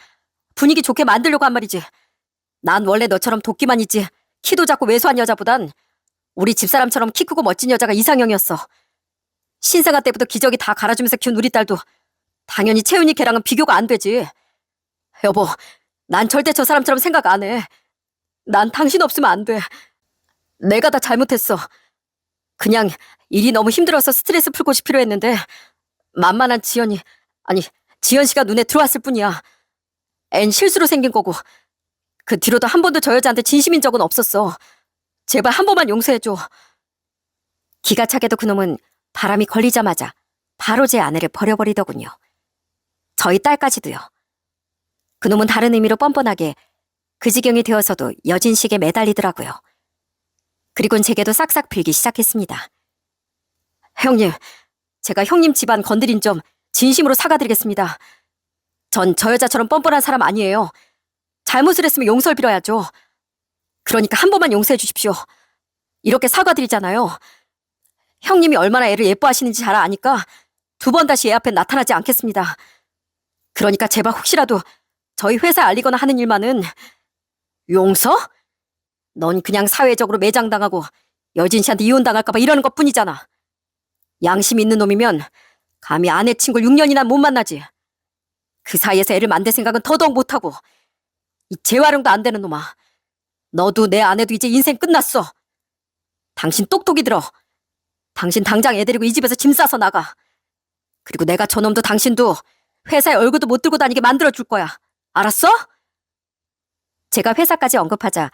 분위기 좋게 만들려고 한 말이지. 난 원래 너처럼 도끼만 있지 키도 작고 왜소한 여자보단 우리 집사람처럼 키 크고 멋진 여자가 이상형이었어. 신생아 때부터 기저귀 다 갈아주면서 키운 우리 딸도 당연히 채훈이 걔랑은 비교가 안 되지. 여보, 난 절대 저 사람처럼 생각 안 해. 난 당신 없으면 안 돼. 내가 다 잘못했어. 그냥 일이 너무 힘들어서 스트레스 풀고 싶기로 했는데 만만한 지연 씨가 눈에 들어왔을 뿐이야. 앤 실수로 생긴 거고 그 뒤로도 한 번도 저 여자한테 진심인 적은 없었어. 제발 한 번만 용서해줘. 기가 차게도 그놈은 바람이 걸리자마자 바로 제 아내를 버려버리더군요. 저희 딸까지도요. 그놈은 다른 의미로 뻔뻔하게 그 지경이 되어서도 여진 씨에게 매달리더라고요. 그리곤 제게도 싹싹 빌기 시작했습니다. 형님, 제가 형님 집안 건드린 점 진심으로 사과드리겠습니다. 전 저 여자처럼 뻔뻔한 사람 아니에요. 잘못을 했으면 용서를 빌어야죠. 그러니까 한 번만 용서해 주십시오. 이렇게 사과드리잖아요. 형님이 얼마나 애를 예뻐하시는지 잘 아니까 두 번 다시 애 앞에 나타나지 않겠습니다. 그러니까 제발 혹시라도 저희 회사에 알리거나 하는 일만은. 용서? 넌 그냥 사회적으로 매장당하고 여진 씨한테 이혼당할까 봐 이러는 것뿐이잖아. 양심 있는 놈이면 감히 아내 친구를 6년이나 못 만나지. 그 사이에서 애를 만들 생각은 더더욱 못하고. 이 재활용도 안 되는 놈아. 너도 내 아내도 이제 인생 끝났어. 당신 똑똑히 들어. 당신 당장 애 데리고 이 집에서 짐 싸서 나가. 그리고 내가 저놈도 당신도 회사에 얼굴도 못 들고 다니게 만들어줄 거야. 알았어? 제가 회사까지 언급하자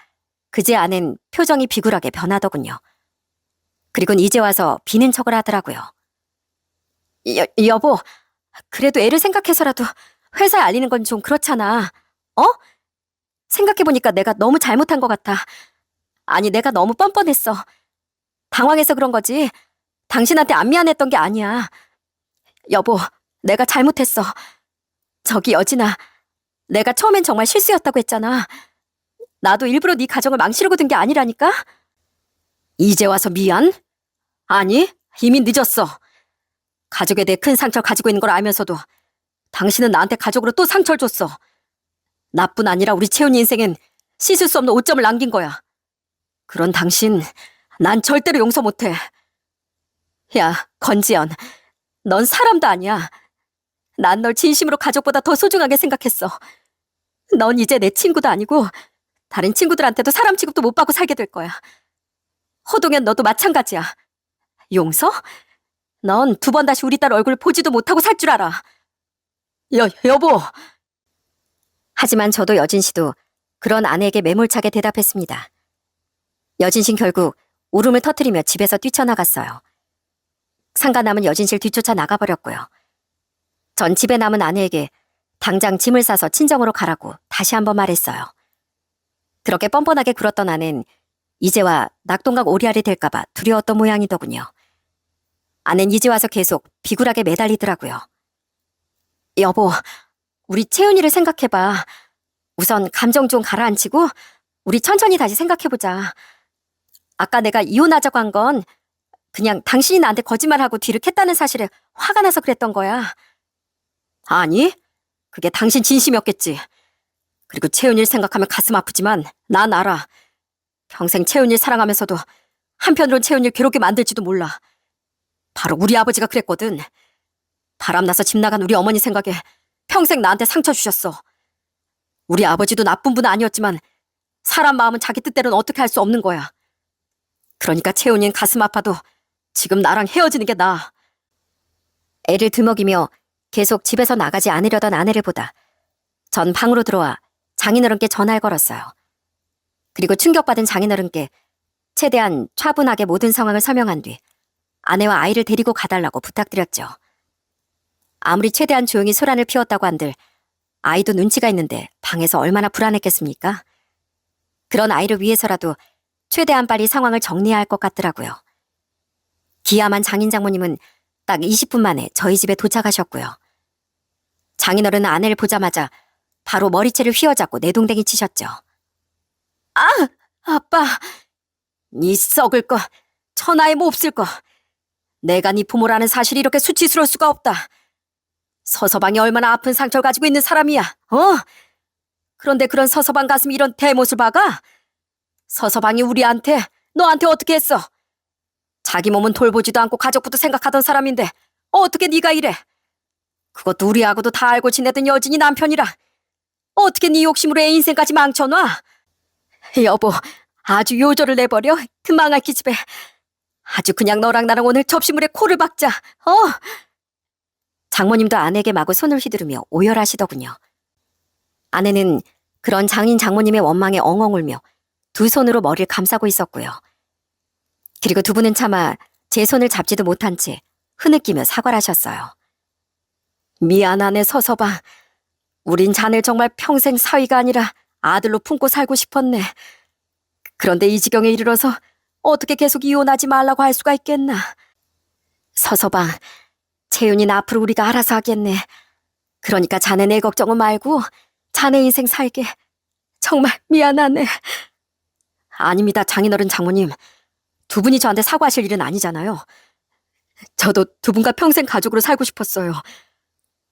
그제 아낸 표정이 비굴하게 변하더군요. 그리고는 이제 와서 비는 척을 하더라고요. 여보, 그래도 애를 생각해서라도 회사에 알리는 건 좀 그렇잖아. 생각해보니까 내가 너무 잘못한 것 같아. 아니, 내가 너무 뻔뻔했어. 당황해서 그런 거지. 당신한테 안 미안했던 게 아니야. 여보, 내가 잘못했어. 저기 여진아, 내가 처음엔 정말 실수였다고 했잖아. 나도 일부러 네 가정을 망치려고 든 게 아니라니까? 이제 와서 미안? 아니, 이미 늦었어. 가족에 대해 큰 상처를 가지고 있는 걸 알면서도 당신은 나한테 가족으로 또 상처를 줬어. 나뿐 아니라 우리 채훈이 인생엔 씻을 수 없는 오점을 남긴 거야. 그런 당신, 난 절대로 용서 못해. 야, 권지연, 넌 사람도 아니야. 난 널 진심으로 가족보다 더 소중하게 생각했어. 넌 이제 내 친구도 아니고 다른 친구들한테도 사람 취급도 못 받고 살게 될 거야. 허동현 너도 마찬가지야. 용서? 넌 두 번 다시 우리 딸 얼굴 보지도 못하고 살 줄 알아. 여보. 하지만 저도 여진 씨도 그런 아내에게 매몰차게 대답했습니다. 여진 씨는 결국 울음을 터뜨리며 집에서 뛰쳐나갔어요. 상가 남은 여진 씨를 뒤쫓아 나가버렸고요. 전 집에 남은 아내에게 당장 짐을 싸서 친정으로 가라고 다시 한번 말했어요. 그렇게 뻔뻔하게 굴었던 아내는 이제와 낙동강 오리알이 될까봐 두려웠던 모양이더군요. 아내는 이제 와서 계속 비굴하게 매달리더라고요. 여보, 우리 채은이를 생각해봐. 우선 감정 좀 가라앉히고 우리 천천히 다시 생각해보자. 아까 내가 이혼하자고 한 건 그냥 당신이 나한테 거짓말하고 뒤를 캤다는 사실에 화가 나서 그랬던 거야. 아니, 그게 당신 진심이었겠지. 그리고 채은이를 생각하면 가슴 아프지만 난 알아. 평생 채은이를 사랑하면서도 한편으론 채은이를 괴롭게 만들지도 몰라. 바로 우리 아버지가 그랬거든. 바람나서 집 나간 우리 어머니 생각에 평생 나한테 상처 주셨어. 우리 아버지도 나쁜 분은 아니었지만 사람 마음은 자기 뜻대로는 어떻게 할 수 없는 거야. 그러니까 채은이는 가슴 아파도 지금 나랑 헤어지는 게 나아. 애를 들먹이며 계속 집에서 나가지 않으려던 아내를 보다 전 방으로 들어와 장인어른께 전화를 걸었어요. 그리고 충격받은 장인어른께 최대한 차분하게 모든 상황을 설명한 뒤 아내와 아이를 데리고 가달라고 부탁드렸죠. 아무리 최대한 조용히 소란을 피웠다고 한들 아이도 눈치가 있는데 방에서 얼마나 불안했겠습니까? 그런 아이를 위해서라도 최대한 빨리 상황을 정리해야 할 것 같더라고요. 기야만 장인 장모님은 딱 20분 만에 저희 집에 도착하셨고요. 장인어른은 아내를 보자마자 바로 머리채를 휘어잡고 내동댕이 치셨죠. 아! 아빠! 니 썩을 거, 천하에 몹쓸 거. 내가 네 부모라는 사실이 이렇게 수치스러울 수가 없다. 서서방이 얼마나 아픈 상처를 가지고 있는 사람이야, 어? 그런데 그런 서서방 가슴이 이런 대못을 박아? 서서방이 우리한테, 너한테 어떻게 했어? 자기 몸은 돌보지도 않고 가족부터 생각하던 사람인데 어떻게 네가 이래? 그것도 우리하고도 다 알고 지내던 여진이 남편이라 어떻게 네 욕심으로 애 인생까지 망쳐놔? 여보, 아주 요절을 내버려? 그 망할 기집애. 아주 그냥 너랑 나랑 오늘 접시물에 코를 박자, 어? 장모님도 아내에게 마구 손을 휘두르며 오열하시더군요. 아내는 그런 장인 장모님의 원망에 엉엉 울며 두 손으로 머리를 감싸고 있었고요. 그리고 두 분은 차마 제 손을 잡지도 못한 채 흐느끼며 사과를 하셨어요. 미안하네 서서방. 우린 자네 정말 평생 사위가 아니라 아들로 품고 살고 싶었네. 그런데 이 지경에 이르러서 어떻게 계속 이혼하지 말라고 할 수가 있겠나. 서서방, 채윤이는 앞으로 우리가 알아서 하겠네. 그러니까 자네 내 걱정은 말고 자네 인생 살게. 정말 미안하네. 아닙니다, 장인어른 장모님. 두 분이 저한테 사과하실 일은 아니잖아요. 저도 두 분과 평생 가족으로 살고 싶었어요.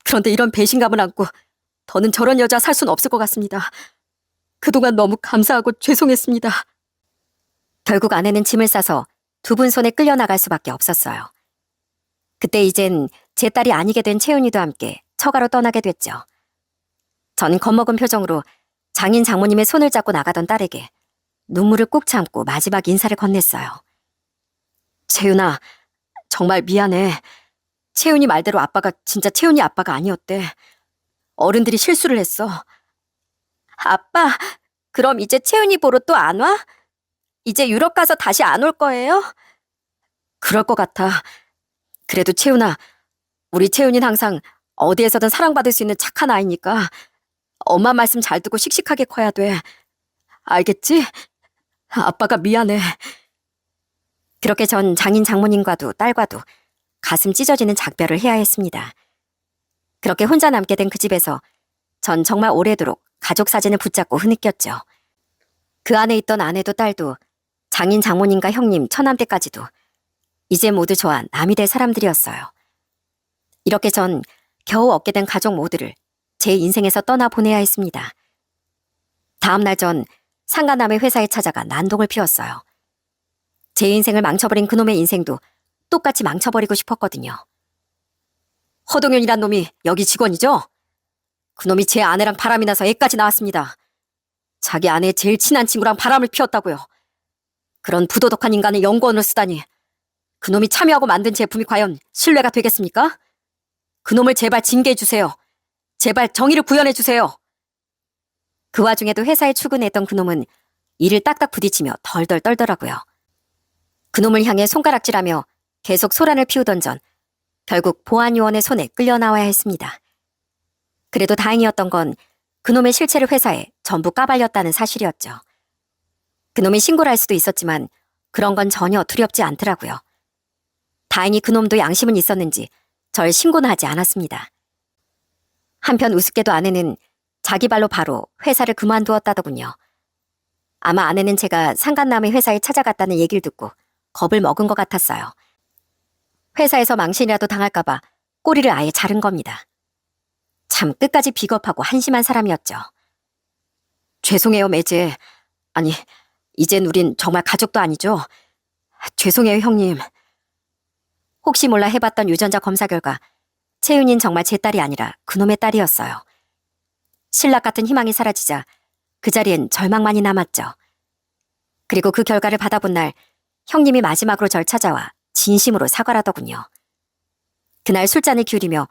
그런데 이런 배신감을 안고 더는 저런 여자 살 수는 없을 것 같습니다. 그동안 너무 감사하고 죄송했습니다. 결국 아내는 짐을 싸서 두 분 손에 끌려나갈 수밖에 없었어요. 그때 이젠 제 딸이 아니게 된 채은이도 함께 처가로 떠나게 됐죠. 저는 겁먹은 표정으로 장인 장모님의 손을 잡고 나가던 딸에게 눈물을 꾹 참고 마지막 인사를 건넸어요. 채윤아, 정말 미안해. 채윤이 말대로 아빠가 진짜 채윤이 아빠가 아니었대. 어른들이 실수를 했어. 아빠, 그럼 이제 채윤이 보러 또 안 와? 이제 유럽 가서 다시 안 올 거예요? 그럴 것 같아. 그래도 채윤아, 우리 채윤이는 항상 어디에서든 사랑받을 수 있는 착한 아이니까 엄마 말씀 잘 듣고 씩씩하게 커야 돼. 알겠지? 아빠가 미안해. 그렇게 전 장인 장모님과도 딸과도 가슴 찢어지는 작별을 해야 했습니다. 그렇게 혼자 남게 된 그 집에서 전 정말 오래도록 가족 사진을 붙잡고 흐느꼈죠. 그 안에 있던 아내도 딸도 장인 장모님과 형님, 처남댁까지도 이제 모두 저와 남이 될 사람들이었어요. 이렇게 전 겨우 얻게 된 가족 모두를 제 인생에서 떠나보내야 했습니다. 다음 날 전 상가남의 회사에 찾아가 난동을 피웠어요. 제 인생을 망쳐버린 그놈의 인생도 똑같이 망쳐버리고 싶었거든요. 허동현이란 놈이 여기 직원이죠? 그놈이 제 아내랑 바람이 나서 애까지 낳았습니다. 자기 아내의 제일 친한 친구랑 바람을 피웠다고요. 그런 부도덕한 인간의 연구원을 쓰다니. 그놈이 참여하고 만든 제품이 과연 신뢰가 되겠습니까? 그놈을 제발 징계해주세요. 제발 정의를 구현해주세요. 그 와중에도 회사에 출근했던 그놈은 이를 딱딱 부딪히며 덜덜 떨더라고요. 그놈을 향해 손가락질하며 계속 소란을 피우던 전 결국 보안요원의 손에 끌려 나와야 했습니다. 그래도 다행이었던 건 그놈의 실체를 회사에 전부 까발렸다는 사실이었죠. 그놈이 신고를 할 수도 있었지만 그런 건 전혀 두렵지 않더라고요. 다행히 그놈도 양심은 있었는지 절 신고는 하지 않았습니다. 한편 우습게도 아내는 자기 발로 바로 회사를 그만두었다더군요. 아마 아내는 제가 상간남의 회사에 찾아갔다는 얘기를 듣고 겁을 먹은 것 같았어요. 회사에서 망신이라도 당할까봐 꼬리를 아예 자른 겁니다. 참 끝까지 비겁하고 한심한 사람이었죠. 죄송해요, 매제. 아니, 이젠 우린 정말 가족도 아니죠. 죄송해요, 형님. 혹시 몰라 해봤던 유전자 검사 결과 채윤이는 정말 제 딸이 아니라 그놈의 딸이었어요. 신락 같은 희망이 사라지자 그 자리엔 절망만이 남았죠. 그리고 그 결과를 받아본 날 형님이 마지막으로 절 찾아와 진심으로 사과를 하더군요. 그날 술잔을 기울이며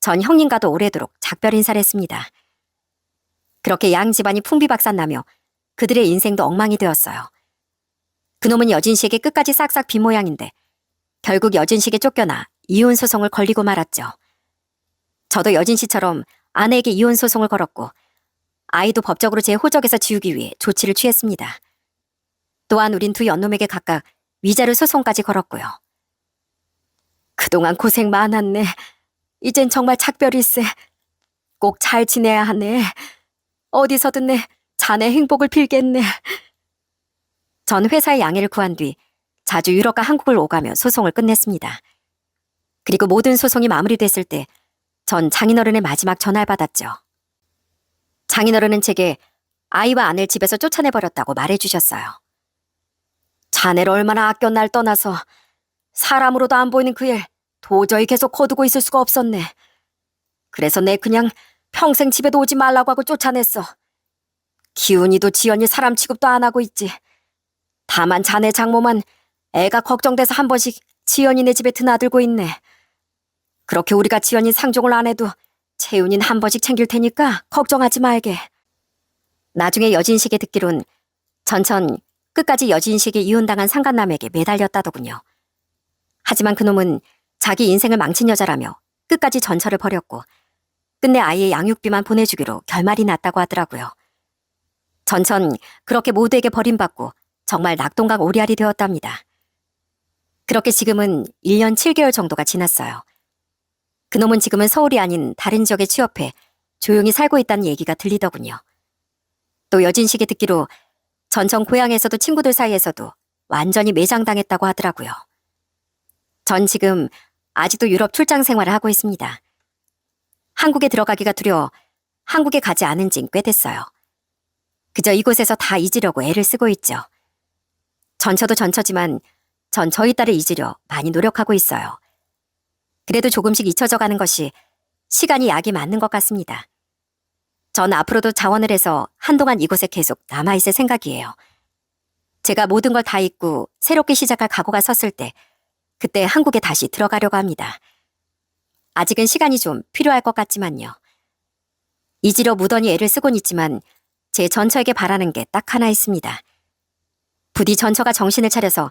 전 형님과도 오래도록 작별 인사를 했습니다. 그렇게 양 집안이 풍비박산나며 그들의 인생도 엉망이 되었어요. 그놈은 여진 씨에게 끝까지 싹싹 빈 모양인데 결국 여진 씨에게 쫓겨나 이혼 소송을 걸리고 말았죠. 저도 여진 씨처럼 아내에게 이혼 소송을 걸었고 아이도 법적으로 제 호적에서 지우기 위해 조치를 취했습니다. 또한 우린 두 연놈에게 각각 위자료 소송까지 걸었고요. 그동안 고생 많았네. 이젠 정말 작별일세. 꼭 잘 지내야 하네. 어디서든 내 자네 행복을 빌겠네. 전 회사의 양해를 구한 뒤 자주 유럽과 한국을 오가며 소송을 끝냈습니다. 그리고 모든 소송이 마무리됐을 때 전 장인어른의 마지막 전화를 받았죠. 장인어른은 제게 아이와 아내를 집에서 쫓아내버렸다고 말해주셨어요. 자네를 얼마나 아껴 날 떠나서 사람으로도 안 보이는 그 일 도저히 계속 거두고 있을 수가 없었네. 그래서 내 그냥 평생 집에도 오지 말라고 하고 쫓아냈어. 기훈이도 지연이 사람 취급도 안 하고 있지. 다만 자네 장모만 애가 걱정돼서 한 번씩 지연이네 집에 드나들고 있네. 그렇게 우리가 지연이 상종을 안 해도 채윤이는 한 번씩 챙길 테니까 걱정하지 말게. 나중에 여진식에 듣기론 전천 끝까지 여진식에 이혼당한 상간남에게 매달렸다더군요. 하지만 그놈은 자기 인생을 망친 여자라며 끝까지 전철을 벌였고 끝내 아이의 양육비만 보내주기로 결말이 났다고 하더라고요. 전천 그렇게 모두에게 버림받고 정말 낙동강 오리알이 되었답니다. 그렇게 지금은 1년 7개월 정도가 지났어요. 그놈은 지금은 서울이 아닌 다른 지역에 취업해 조용히 살고 있다는 얘기가 들리더군요. 또 여진식에 듣기로 전천 고향에서도 친구들 사이에서도 완전히 매장당했다고 하더라고요. 전 지금 아직도 유럽 출장 생활을 하고 있습니다. 한국에 들어가기가 두려워 한국에 가지 않은 지는 꽤 됐어요. 그저 이곳에서 다 잊으려고 애를 쓰고 있죠. 전처도 전처지만 전 저희 딸을 잊으려 많이 노력하고 있어요. 그래도 조금씩 잊혀져 가는 것이 시간이 약이 맞는 것 같습니다. 전 앞으로도 자원을 해서 한동안 이곳에 계속 남아있을 생각이에요. 제가 모든 걸 다 잊고 새롭게 시작할 각오가 섰을 때 그때 한국에 다시 들어가려고 합니다. 아직은 시간이 좀 필요할 것 같지만요. 잊으려 무던히 애를 쓰곤 있지만 제 전처에게 바라는 게 딱 하나 있습니다. 부디 전처가 정신을 차려서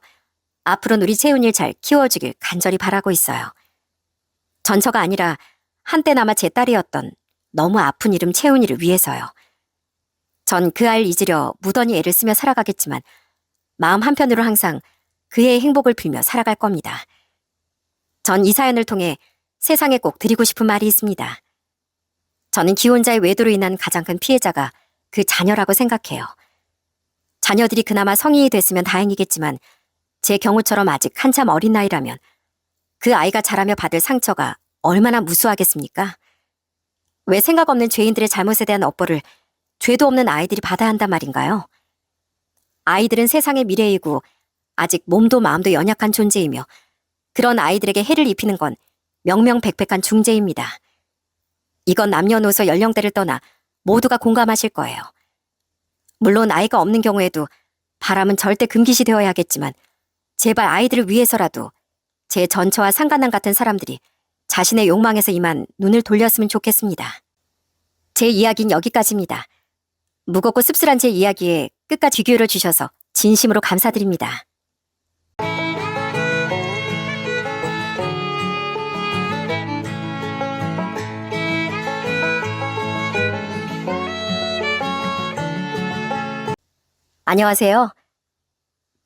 앞으로는 우리 채훈이를 잘 키워주길 간절히 바라고 있어요. 전처가 아니라 한때나마 제 딸이었던 너무 아픈 이름 채훈이를 위해서요. 전 그 아이를 잊으려 무던히 애를 쓰며 살아가겠지만 마음 한편으로 항상 그의 행복을 빌며 살아갈 겁니다. 전 이 사연을 통해 세상에 꼭 드리고 싶은 말이 있습니다. 저는 기혼자의 외도로 인한 가장 큰 피해자가 그 자녀라고 생각해요. 자녀들이 그나마 성인이 됐으면 다행이겠지만 제 경우처럼 아직 한참 어린 나이라면 그 아이가 자라며 받을 상처가 얼마나 무수하겠습니까? 왜 생각 없는 죄인들의 잘못에 대한 업보를 죄도 없는 아이들이 받아야 한단 말인가요? 아이들은 세상의 미래이고 아직 몸도 마음도 연약한 존재이며 그런 아이들에게 해를 입히는 건 명명백백한 중죄입니다. 이건 남녀노소 연령대를 떠나 모두가 공감하실 거예요. 물론 아이가 없는 경우에도 바람은 절대 금기시 되어야겠지만 제발 아이들을 위해서라도 제 전처와 상간남 같은 사람들이 자신의 욕망에서 이만 눈을 돌렸으면 좋겠습니다. 제 이야기는 여기까지입니다. 무겁고 씁쓸한 제 이야기에 끝까지 귀 기울여 주셔서 진심으로 감사드립니다. 안녕하세요.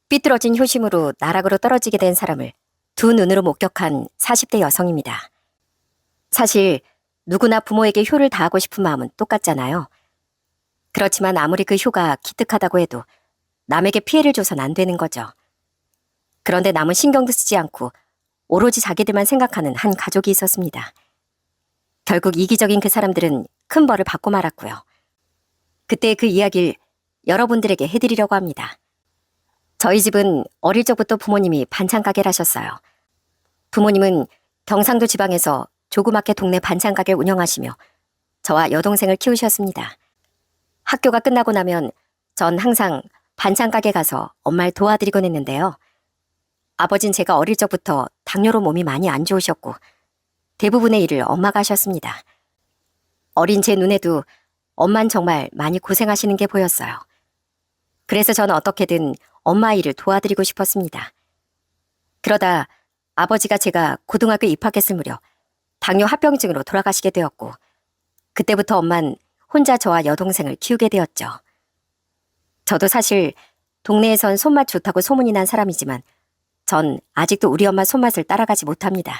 삐뚤어진 효심으로 나락으로 떨어지게 된 사람을 두 눈으로 목격한 40대 여성입니다. 사실 누구나 부모에게 효를 다하고 싶은 마음은 똑같잖아요. 그렇지만 아무리 그 효가 기특하다고 해도 남에게 피해를 줘선 안 되는 거죠. 그런데 남은 신경도 쓰지 않고 오로지 자기들만 생각하는 한 가족이 있었습니다. 결국 이기적인 그 사람들은 큰 벌을 받고 말았고요. 그때 그 이야기를 여러분들에게 해드리려고 합니다. 저희 집은 어릴 적부터 부모님이 반찬 가게를 하셨어요. 부모님은 경상도 지방에서 조그맣게 동네 반찬 가게를 운영하시며 저와 여동생을 키우셨습니다. 학교가 끝나고 나면 전 항상 반찬 가게 가서 엄마를 도와드리곤 했는데요. 아버진 제가 어릴 적부터 당뇨로 몸이 많이 안 좋으셨고 대부분의 일을 엄마가 하셨습니다. 어린 제 눈에도 엄만 정말 많이 고생하시는 게 보였어요. 그래서 저는 어떻게든 엄마 일을 도와드리고 싶었습니다. 그러다 아버지가 제가 고등학교 입학했을 무렵 당뇨 합병증으로 돌아가시게 되었고 그때부터 엄만 혼자 저와 여동생을 키우게 되었죠. 저도 사실 동네에선 손맛 좋다고 소문이 난 사람이지만 전 아직도 우리 엄마 손맛을 따라가지 못합니다.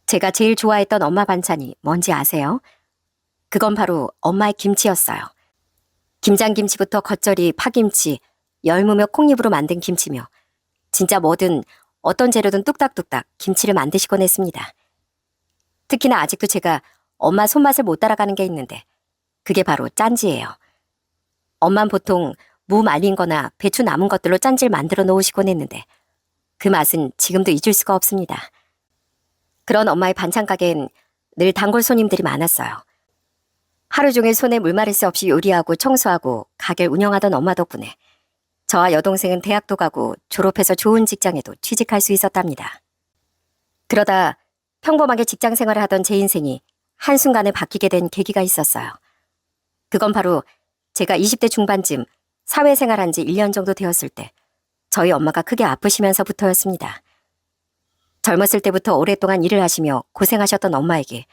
제가 제일 좋아했던 엄마 반찬이 뭔지 아세요? 그건 바로 엄마의 김치였어요. 김장김치부터 겉절이, 파김치, 열무며 콩잎으로 만든 김치며 진짜 뭐든 어떤 재료든 뚝딱뚝딱 김치를 만드시곤 했습니다. 특히나 아직도 제가 엄마 손맛을 못 따라가는 게 있는데 그게 바로 짠지예요. 엄만 보통 무 말린 거나 배추 남은 것들로 짠지를 만들어 놓으시곤 했는데 그 맛은 지금도 잊을 수가 없습니다. 그런 엄마의 반찬 가게엔 늘 단골 손님들이 많았어요. 하루 종일 손에 물마를 새 없이 요리하고 청소하고 가게를 운영하던 엄마 덕분에 저와 여동생은 대학도 가고 졸업해서 좋은 직장에도 취직할 수 있었답니다. 그러다 평범하게 직장 생활을 하던 제 인생이 한순간에 바뀌게 된 계기가 있었어요. 그건 바로 제가 20대 중반쯤 사회생활한 지 1년 정도 되었을 때 저희 엄마가 크게 아프시면서부터였습니다. 젊었을 때부터 오랫동안 일을 하시며 고생하셨던 엄마에게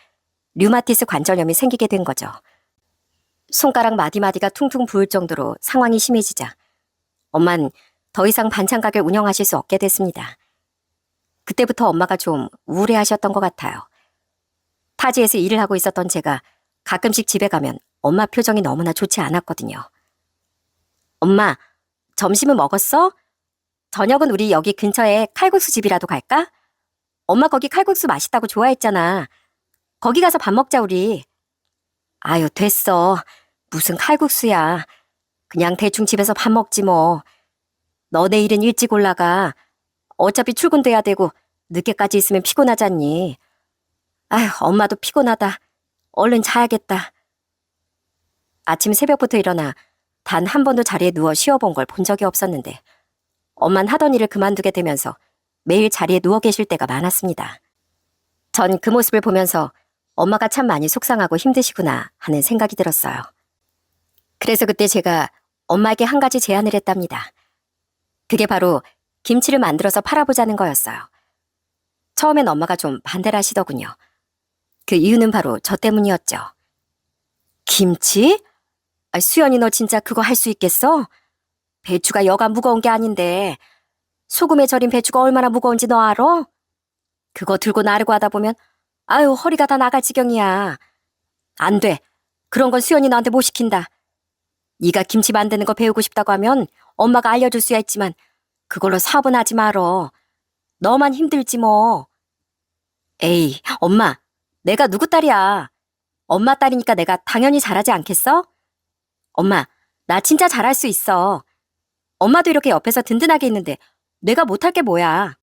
류마티스 관절염이 생기게 된 거죠. 손가락 마디마디가 퉁퉁 부을 정도로 상황이 심해지자 엄만 더 이상 반찬 가게를 운영하실 수 없게 됐습니다. 그때부터 엄마가 좀 우울해하셨던 것 같아요. 타지에서 일을 하고 있었던 제가 가끔씩 집에 가면 엄마 표정이 너무나 좋지 않았거든요. 엄마, 점심은 먹었어? 저녁은 우리 여기 근처에 칼국수 집이라도 갈까? 엄마 거기 칼국수 맛있다고 좋아했잖아. 거기 가서 밥 먹자 우리. 아유 됐어. 무슨 칼국수야. 그냥 대충 집에서 밥 먹지 뭐. 너 내일은 일찍 올라가. 어차피 출근돼야 되고 늦게까지 있으면 피곤하잖니. 아휴 엄마도 피곤하다. 얼른 자야겠다. 아침 새벽부터 일어나 단 한 번도 자리에 누워 쉬어본 걸 본 적이 없었는데 엄만 하던 일을 그만두게 되면서 매일 자리에 누워 계실 때가 많았습니다. 전 그 모습을 보면서 엄마가 참 많이 속상하고 힘드시구나 하는 생각이 들었어요. 그래서 그때 제가 엄마에게 한 가지 제안을 했답니다. 그게 바로 김치를 만들어서 팔아보자는 거였어요. 처음엔 엄마가 좀 반대를 하시더군요. 그 이유는 바로 저 때문이었죠. 김치? 수연이 너 진짜 그거 할 수 있겠어? 배추가 여간 무거운 게 아닌데 소금에 절인 배추가 얼마나 무거운지 너 알아? 그거 들고 나르고 하다 보면 아유 허리가 다 나갈 지경이야. 안 돼. 그런 건 수연이 너한테 못 시킨다. 네가 김치 만드는 거 배우고 싶다고 하면 엄마가 알려줄 수야 있지만 그걸로 사업은 하지 말어. 너만 힘들지 뭐. 에이 엄마 내가 누구 딸이야. 엄마 딸이니까 내가 당연히 잘하지 않겠어? 엄마 나 진짜 잘할 수 있어. 엄마도 이렇게 옆에서 든든하게 있는데 내가 못할 게 뭐야.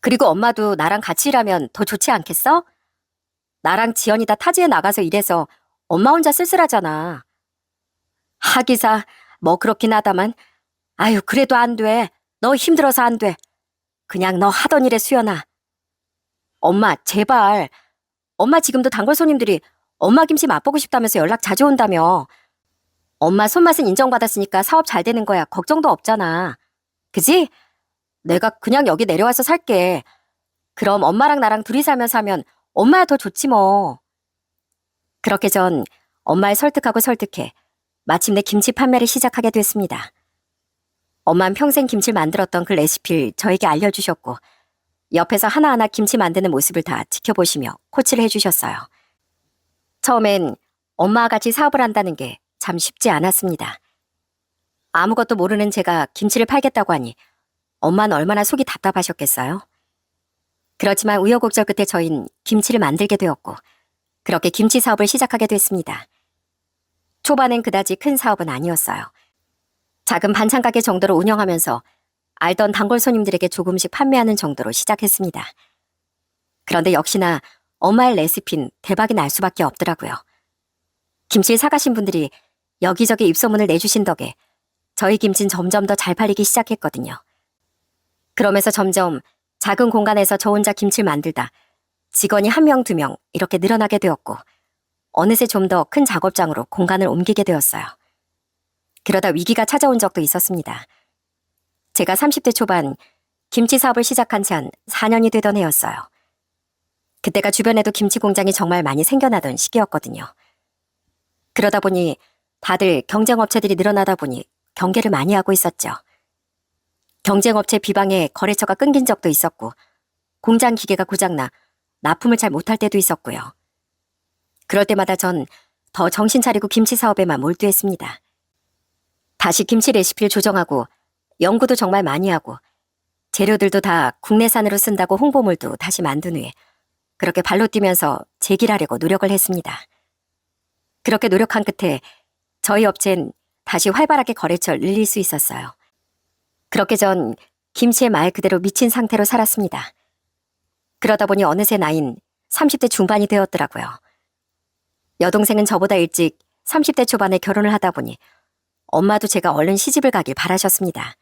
그리고 엄마도 나랑 같이 일하면 더 좋지 않겠어? 나랑 지연이 다 타지에 나가서 일해서 엄마 혼자 쓸쓸하잖아. 하기사 뭐 그렇긴 하다만. 아유, 그래도 안 돼. 너 힘들어서 안 돼. 그냥 너 하던 일에 수연아. 엄마, 제발. 엄마 지금도 단골 손님들이 엄마 김치 맛보고 싶다면서 연락 자주 온다며. 엄마 손맛은 인정받았으니까 사업 잘 되는 거야. 걱정도 없잖아. 그지? 내가 그냥 여기 내려와서 살게. 그럼 엄마랑 나랑 둘이 살면서 하면 엄마야 더 좋지 뭐. 그렇게 전 엄마를 설득하고 설득해 마침내 김치 판매를 시작하게 됐습니다. 엄마는 평생 김치를 만들었던 그 레시피를 저에게 알려주셨고 옆에서 하나하나 김치 만드는 모습을 다 지켜보시며 코치를 해주셨어요. 처음엔 엄마와 같이 사업을 한다는 게 참 쉽지 않았습니다. 아무것도 모르는 제가 김치를 팔겠다고 하니 엄마는 얼마나 속이 답답하셨겠어요? 그렇지만 우여곡절 끝에 저희는 김치를 만들게 되었고 그렇게 김치 사업을 시작하게 됐습니다. 초반엔 그다지 큰 사업은 아니었어요. 작은 반찬 가게 정도로 운영하면서 알던 단골 손님들에게 조금씩 판매하는 정도로 시작했습니다. 그런데 역시나 엄마의 레시피는 대박이 날 수밖에 없더라고요. 김치를 사가신 분들이 여기저기 입소문을 내주신 덕에 저희 김치는 점점 더 잘 팔리기 시작했거든요. 그러면서 점점 작은 공간에서 저 혼자 김치를 만들다 직원이 1명, 2명 이렇게 늘어나게 되었고 어느새 좀 더 큰 작업장으로 공간을 옮기게 되었어요. 그러다 위기가 찾아온 적도 있었습니다. 제가 30대 초반 김치 사업을 시작한 지 한 4년이 되던 해였어요. 그때가 주변에도 김치 공장이 정말 많이 생겨나던 시기였거든요. 그러다 보니 다들 경쟁업체들이 늘어나다 보니 경계를 많이 하고 있었죠. 경쟁업체 비방에 거래처가 끊긴 적도 있었고 공장 기계가 고장나 납품을 잘 못할 때도 있었고요. 그럴 때마다 전 더 정신 차리고 김치 사업에만 몰두했습니다. 다시 김치 레시피를 조정하고 연구도 정말 많이 하고 재료들도 다 국내산으로 쓴다고 홍보물도 다시 만든 후에 그렇게 발로 뛰면서 재기하려고 노력을 했습니다. 그렇게 노력한 끝에 저희 업체는 다시 활발하게 거래처를 늘릴 수 있었어요. 그렇게 전 김치에 말 그대로 미친 상태로 살았습니다. 그러다 보니 어느새 나이는 30대 중반이 되었더라고요. 여동생은 저보다 일찍 30대 초반에 결혼을 하다 보니 엄마도 제가 얼른 시집을 가길 바라셨습니다.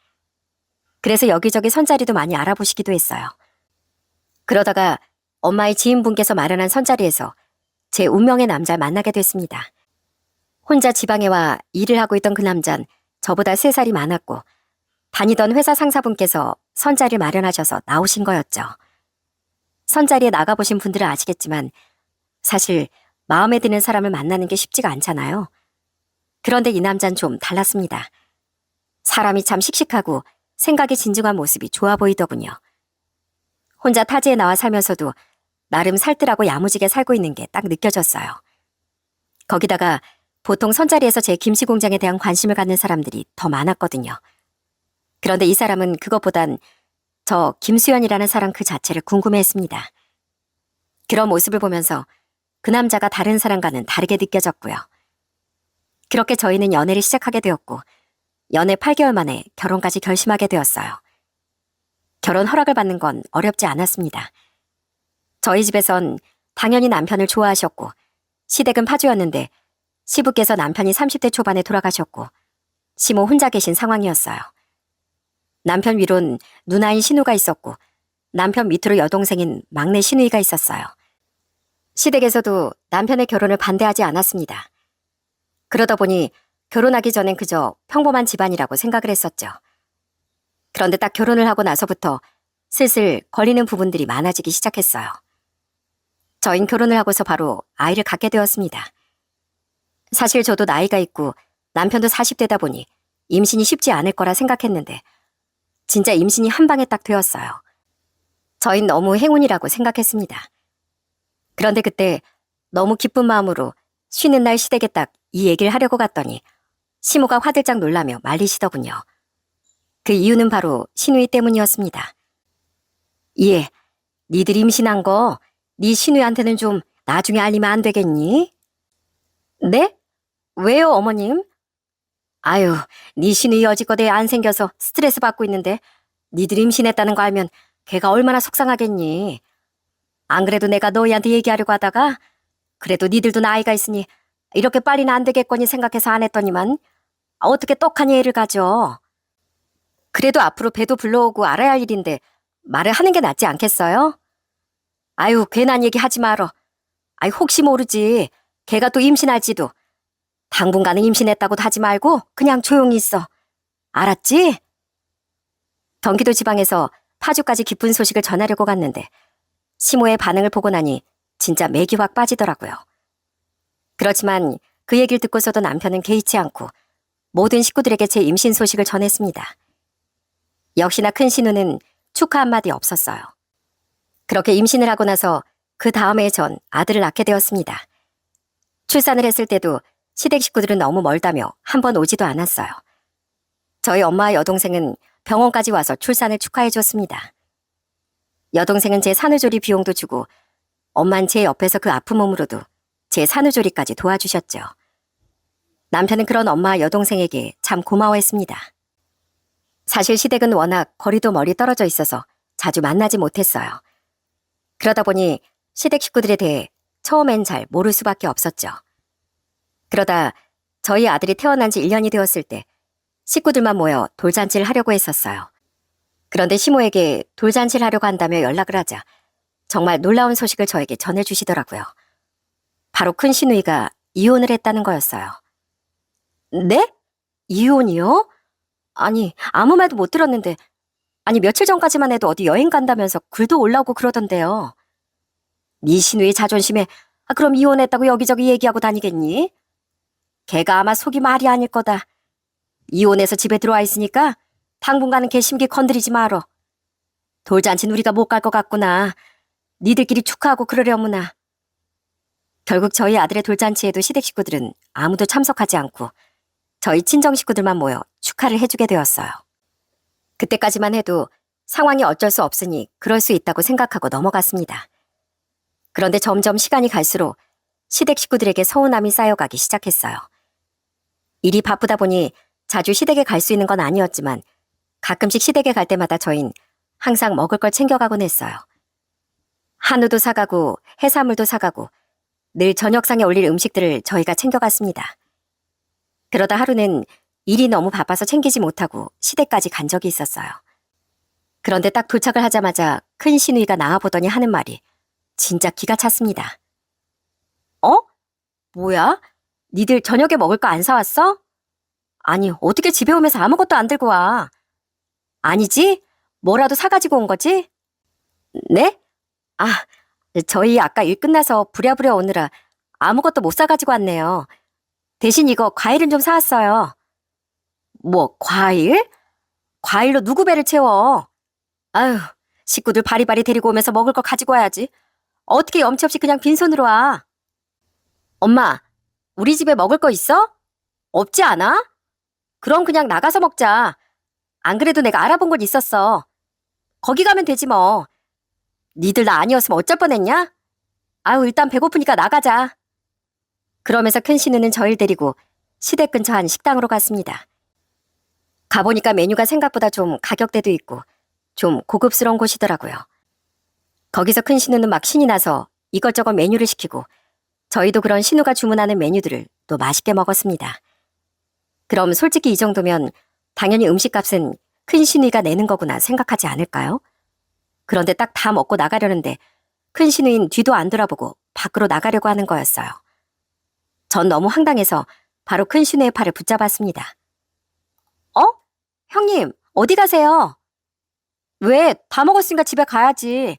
그래서 여기저기 선자리도 많이 알아보시기도 했어요. 그러다가 엄마의 지인분께서 마련한 선자리에서 제 운명의 남자를 만나게 됐습니다. 혼자 지방에 와 일을 하고 있던 그 남자는 저보다 3살이 많았고 다니던 회사 상사분께서 선자리를 마련하셔서 나오신 거였죠. 선자리에 나가보신 분들은 아시겠지만 사실 마음에 드는 사람을 만나는 게 쉽지가 않잖아요. 그런데 이 남자는 좀 달랐습니다. 사람이 참 씩씩하고 생각이 진중한 모습이 좋아 보이더군요. 혼자 타지에 나와 살면서도 나름 살뜰하고 야무지게 살고 있는 게 딱 느껴졌어요. 거기다가 보통 선자리에서 제 김치 공장에 대한 관심을 갖는 사람들이 더 많았거든요. 그런데 이 사람은 그것보단 저 김수연이라는 사람 그 자체를 궁금해했습니다. 그런 모습을 보면서 그 남자가 다른 사람과는 다르게 느껴졌고요. 그렇게 저희는 연애를 시작하게 되었고 연애 8개월 만에 결혼까지 결심하게 되었어요. 결혼 허락을 받는 건 어렵지 않았습니다. 저희 집에선 당연히 남편을 좋아하셨고 시댁은 파주였는데 시부께서 남편이 30대 초반에 돌아가셨고 시모 혼자 계신 상황이었어요. 남편 위론 누나인 신우가 있었고 남편 밑으로 여동생인 막내 신우이가 있었어요. 시댁에서도 남편의 결혼을 반대하지 않았습니다. 그러다 보니 결혼하기 전엔 그저 평범한 집안이라고 생각을 했었죠. 그런데 딱 결혼을 하고 나서부터 슬슬 걸리는 부분들이 많아지기 시작했어요. 저흰 결혼을 하고서 바로 아이를 갖게 되었습니다. 사실 저도 나이가 있고 남편도 40대다 보니 임신이 쉽지 않을 거라 생각했는데 진짜 임신이 한 방에 딱 되었어요. 저흰 너무 행운이라고 생각했습니다. 그런데 그때 너무 기쁜 마음으로 쉬는 날 시댁에 딱 이 얘기를 하려고 갔더니 시모가 화들짝 놀라며 말리시더군요. 그 이유는 바로 신우이 때문이었습니다. 예, 니들 임신한 거 네 신우이한테는 좀 나중에 알리면 안 되겠니? 네? 왜요, 어머님? 아유, 네 신우이 여지껏 애 안 생겨서 스트레스 받고 있는데 니들 임신했다는 거 알면 걔가 얼마나 속상하겠니? 안 그래도 내가 너희한테 얘기하려고 하다가 그래도 니들도 나이가 있으니 이렇게 빨리는 안 되겠거니 생각해서 안 했더니만 어떻게 떡하니 애를 가져. 그래도 앞으로 배도 불러오고 알아야 할 일인데 말을 하는 게 낫지 않겠어요? 아유, 괜한 얘기 하지 말어. 아유, 혹시 모르지. 걔가 또 임신할지도. 당분간은 임신했다고도 하지 말고 그냥 조용히 있어. 알았지? 경기도 지방에서 파주까지 기쁜 소식을 전하려고 갔는데 시모의 반응을 보고 나니 진짜 맥이 확 빠지더라고요. 그렇지만 그 얘기를 듣고서도 남편은 개의치 않고 모든 식구들에게 제 임신 소식을 전했습니다. 역시나 큰 신우는 축하 한마디 없었어요. 그렇게 임신을 하고 나서 그 다음 해에 전 아들을 낳게 되었습니다. 출산을 했을 때도 시댁 식구들은 너무 멀다며 한 번 오지도 않았어요. 저희 엄마와 여동생은 병원까지 와서 출산을 축하해 줬습니다. 여동생은 제 산후조리 비용도 주고 엄만 제 옆에서 그 아픈 몸으로도 제 산후조리까지 도와주셨죠. 남편은 그런 엄마와 여동생에게 참 고마워했습니다. 사실 시댁은 워낙 거리도 멀리 떨어져 있어서 자주 만나지 못했어요. 그러다 보니 시댁 식구들에 대해 처음엔 잘 모를 수밖에 없었죠. 그러다 저희 아들이 태어난 지 1년이 되었을 때 식구들만 모여 돌잔치를 하려고 했었어요. 그런데 시모에게 돌잔치를 하려고 한다며 연락을 하자 정말 놀라운 소식을 저에게 전해주시더라고요. 바로 큰 시누이가 이혼을 했다는 거였어요. 네? 이혼이요? 아니, 아무 말도 못 들었는데, 아니 며칠 전까지만 해도 어디 여행 간다면서 글도 올라오고 그러던데요. 네 시누이 자존심에 그럼 이혼했다고 여기저기 얘기하고 다니겠니? 걔가 아마 속이 말이 아닐 거다. 이혼해서 집에 들어와 있으니까 당분간은 걔 심기 건드리지 말어. 돌잔치는 우리가 못 갈 것 같구나. 니들끼리 축하하고 그러려무나. 결국 저희 아들의 돌잔치에도 시댁 식구들은 아무도 참석하지 않고 저희 친정 식구들만 모여 축하를 해주게 되었어요. 그때까지만 해도 상황이 어쩔 수 없으니 그럴 수 있다고 생각하고 넘어갔습니다. 그런데 점점 시간이 갈수록 시댁 식구들에게 서운함이 쌓여가기 시작했어요. 일이 바쁘다 보니 자주 시댁에 갈 수 있는 건 아니었지만 가끔씩 시댁에 갈 때마다 저흰 항상 먹을 걸 챙겨가곤 했어요. 한우도 사가고 해산물도 사가고 늘 저녁상에 올릴 음식들을 저희가 챙겨갔습니다. 그러다 하루는 일이 너무 바빠서 챙기지 못하고 시댁까지 간 적이 있었어요. 그런데 딱 도착을 하자마자 큰 시누이가 나와보더니 하는 말이 진짜 기가 찼습니다. 어? 뭐야? 니들 저녁에 먹을 거 안 사왔어? 아니, 어떻게 집에 오면서 아무것도 안 들고 와? 아니지? 뭐라도 사가지고 온 거지? 네? 아, 저희 아까 일 끝나서 부랴부랴 오느라 아무것도 못 사가지고 왔네요. 대신 이거 과일은 좀 사왔어요. 뭐, 과일? 과일로 누구 배를 채워? 아유, 식구들 바리바리 데리고 오면서 먹을 거 가지고 와야지. 어떻게 염치 없이 그냥 빈손으로 와? 엄마, 우리 집에 먹을 거 있어? 없지 않아? 그럼 그냥 나가서 먹자. 안 그래도 내가 알아본 곳 있었어. 거기 가면 되지 뭐. 니들 나 아니었으면 어쩔 뻔했냐? 아유, 일단 배고프니까 나가자. 그러면서 큰 신우는 저를 데리고 시댁 근처 한 식당으로 갔습니다. 가보니까 메뉴가 생각보다 좀 가격대도 있고 좀 고급스러운 곳이더라고요. 거기서 큰 신우는 막 신이 나서 이것저것 메뉴를 시키고 저희도 그런 신우가 주문하는 메뉴들을 또 맛있게 먹었습니다. 그럼 솔직히 이 정도면 당연히 음식값은 큰 신우이가 내는 거구나 생각하지 않을까요? 그런데 딱 다 먹고 나가려는데 큰 신우인 뒤도 안 돌아보고 밖으로 나가려고 하는 거였어요. 전 너무 황당해서 바로 큰 신우의 팔을 붙잡았습니다. 어? 형님, 어디 가세요? 왜? 다 먹었으니까 집에 가야지.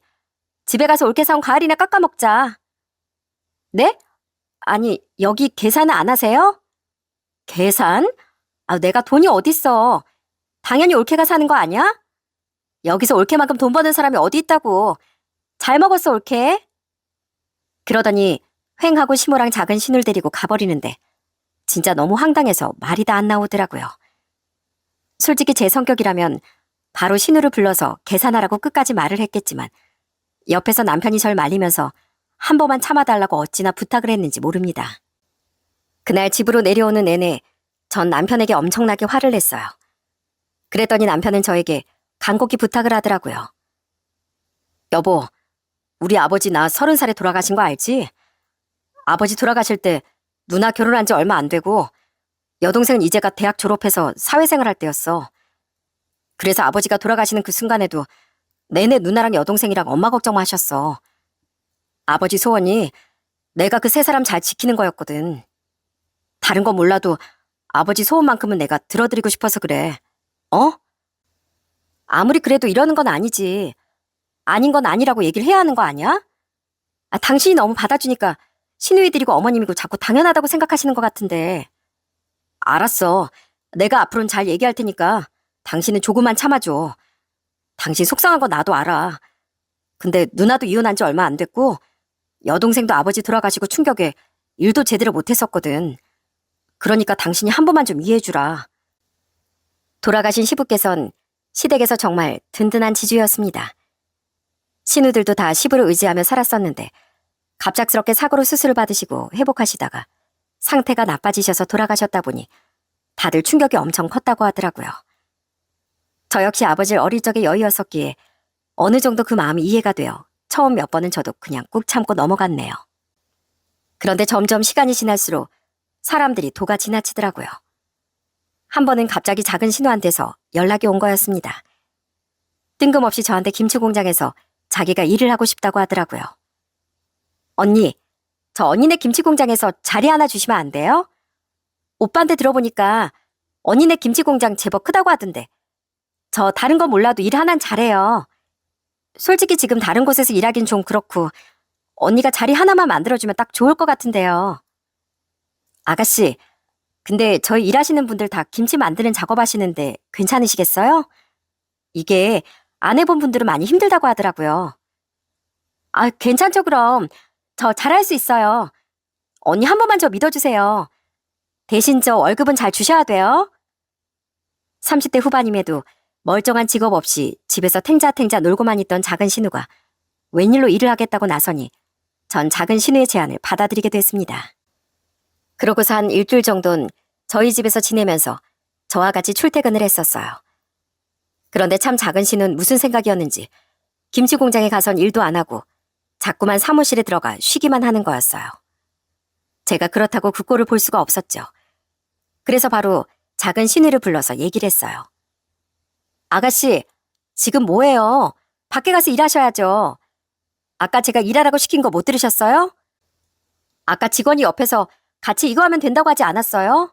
집에 가서 올케 사온 과일이나 깎아 먹자. 네? 아니, 여기 계산은 안 하세요? 계산? 내가 돈이 어딨어. 당연히 올케가 사는 거 아니야? 여기서 올케만큼 돈 버는 사람이 어디 있다고. 잘 먹었어, 올케. 그러더니 횡하고 시모랑 작은 신우를 데리고 가버리는데 진짜 너무 황당해서 말이 다 안 나오더라고요. 솔직히 제 성격이라면 바로 신우를 불러서 계산하라고 끝까지 말을 했겠지만 옆에서 남편이 절 말리면서 한 번만 참아달라고 어찌나 부탁을 했는지 모릅니다. 그날 집으로 내려오는 내내 전 남편에게 엄청나게 화를 냈어요. 그랬더니 남편은 저에게 간곡히 부탁을 하더라고요. 여보, 우리 아버지 나 30살에 돌아가신 거 알지? 아버지 돌아가실 때 누나 결혼한 지 얼마 안 되고 여동생은 이제가 대학 졸업해서 사회생활 할 때였어. 그래서 아버지가 돌아가시는 그 순간에도 내내 누나랑 여동생이랑 엄마 걱정만 하셨어. 아버지 소원이 내가 그 세 사람 잘 지키는 거였거든. 다른 건 몰라도 아버지 소원만큼은 내가 들어드리고 싶어서 그래. 어? 아무리 그래도 이러는 건 아니지. 아닌 건 아니라고 얘기를 해야 하는 거 아니야? 당신이 너무 받아주니까 시누이들이고 어머님이고 자꾸 당연하다고 생각하시는 것 같은데. 알았어. 내가 앞으로는 잘 얘기할 테니까 당신은 조금만 참아줘. 당신 속상한 거 나도 알아. 근데 누나도 이혼한 지 얼마 안 됐고 여동생도 아버지 돌아가시고 충격에 일도 제대로 못했었거든. 그러니까 당신이 한 번만 좀 이해해주라. 돌아가신 시부께선 시댁에서 정말 든든한 지주였습니다. 신우들도 다 시부를 의지하며 살았었는데 갑작스럽게 사고로 수술을 받으시고 회복하시다가 상태가 나빠지셔서 돌아가셨다 보니 다들 충격이 엄청 컸다고 하더라고요. 저 역시 아버지를 어릴 적에 여의었었기에 어느 정도 그 마음이 이해가 되어 처음 몇 번은 저도 그냥 꾹 참고 넘어갔네요. 그런데 점점 시간이 지날수록 사람들이 도가 지나치더라고요. 한 번은 갑자기 작은 신우한테서 연락이 온 거였습니다. 뜬금없이 저한테 김치 공장에서 자기가 일을 하고 싶다고 하더라고요. 언니, 저 언니네 김치 공장에서 자리 하나 주시면 안 돼요? 오빠한테 들어보니까 언니네 김치 공장 제법 크다고 하던데. 저 다른 건 몰라도 일 하나는 잘해요. 솔직히 지금 다른 곳에서 일하긴 좀 그렇고 언니가 자리 하나만 만들어주면 딱 좋을 것 같은데요. 아가씨, 근데 저희 일하시는 분들 다 김치 만드는 작업하시는데 괜찮으시겠어요? 이게 안 해본 분들은 많이 힘들다고 하더라고요. 괜찮죠 그럼. 저 잘할 수 있어요. 언니 한 번만 저 믿어주세요. 대신 저 월급은 잘 주셔야 돼요. 30대 후반임에도 멀쩡한 직업 없이 집에서 탱자탱자 놀고만 있던 작은 신우가 웬일로 일을 하겠다고 나서니 전 작은 신우의 제안을 받아들이게 됐습니다. 그러고서 한 일주일 정도는 저희 집에서 지내면서 저와 같이 출퇴근을 했었어요. 그런데 참 작은 신우는 무슨 생각이었는지 김치 공장에 가선 일도 안 하고 자꾸만 사무실에 들어가 쉬기만 하는 거였어요. 제가 그렇다고 그 꼴을 볼 수가 없었죠. 그래서 바로 작은 신우를 불러서 얘기를 했어요. 아가씨, 지금 뭐해요? 밖에 가서 일하셔야죠. 아까 제가 일하라고 시킨 거 못 들으셨어요? 아까 직원이 옆에서 같이 이거 하면 된다고 하지 않았어요?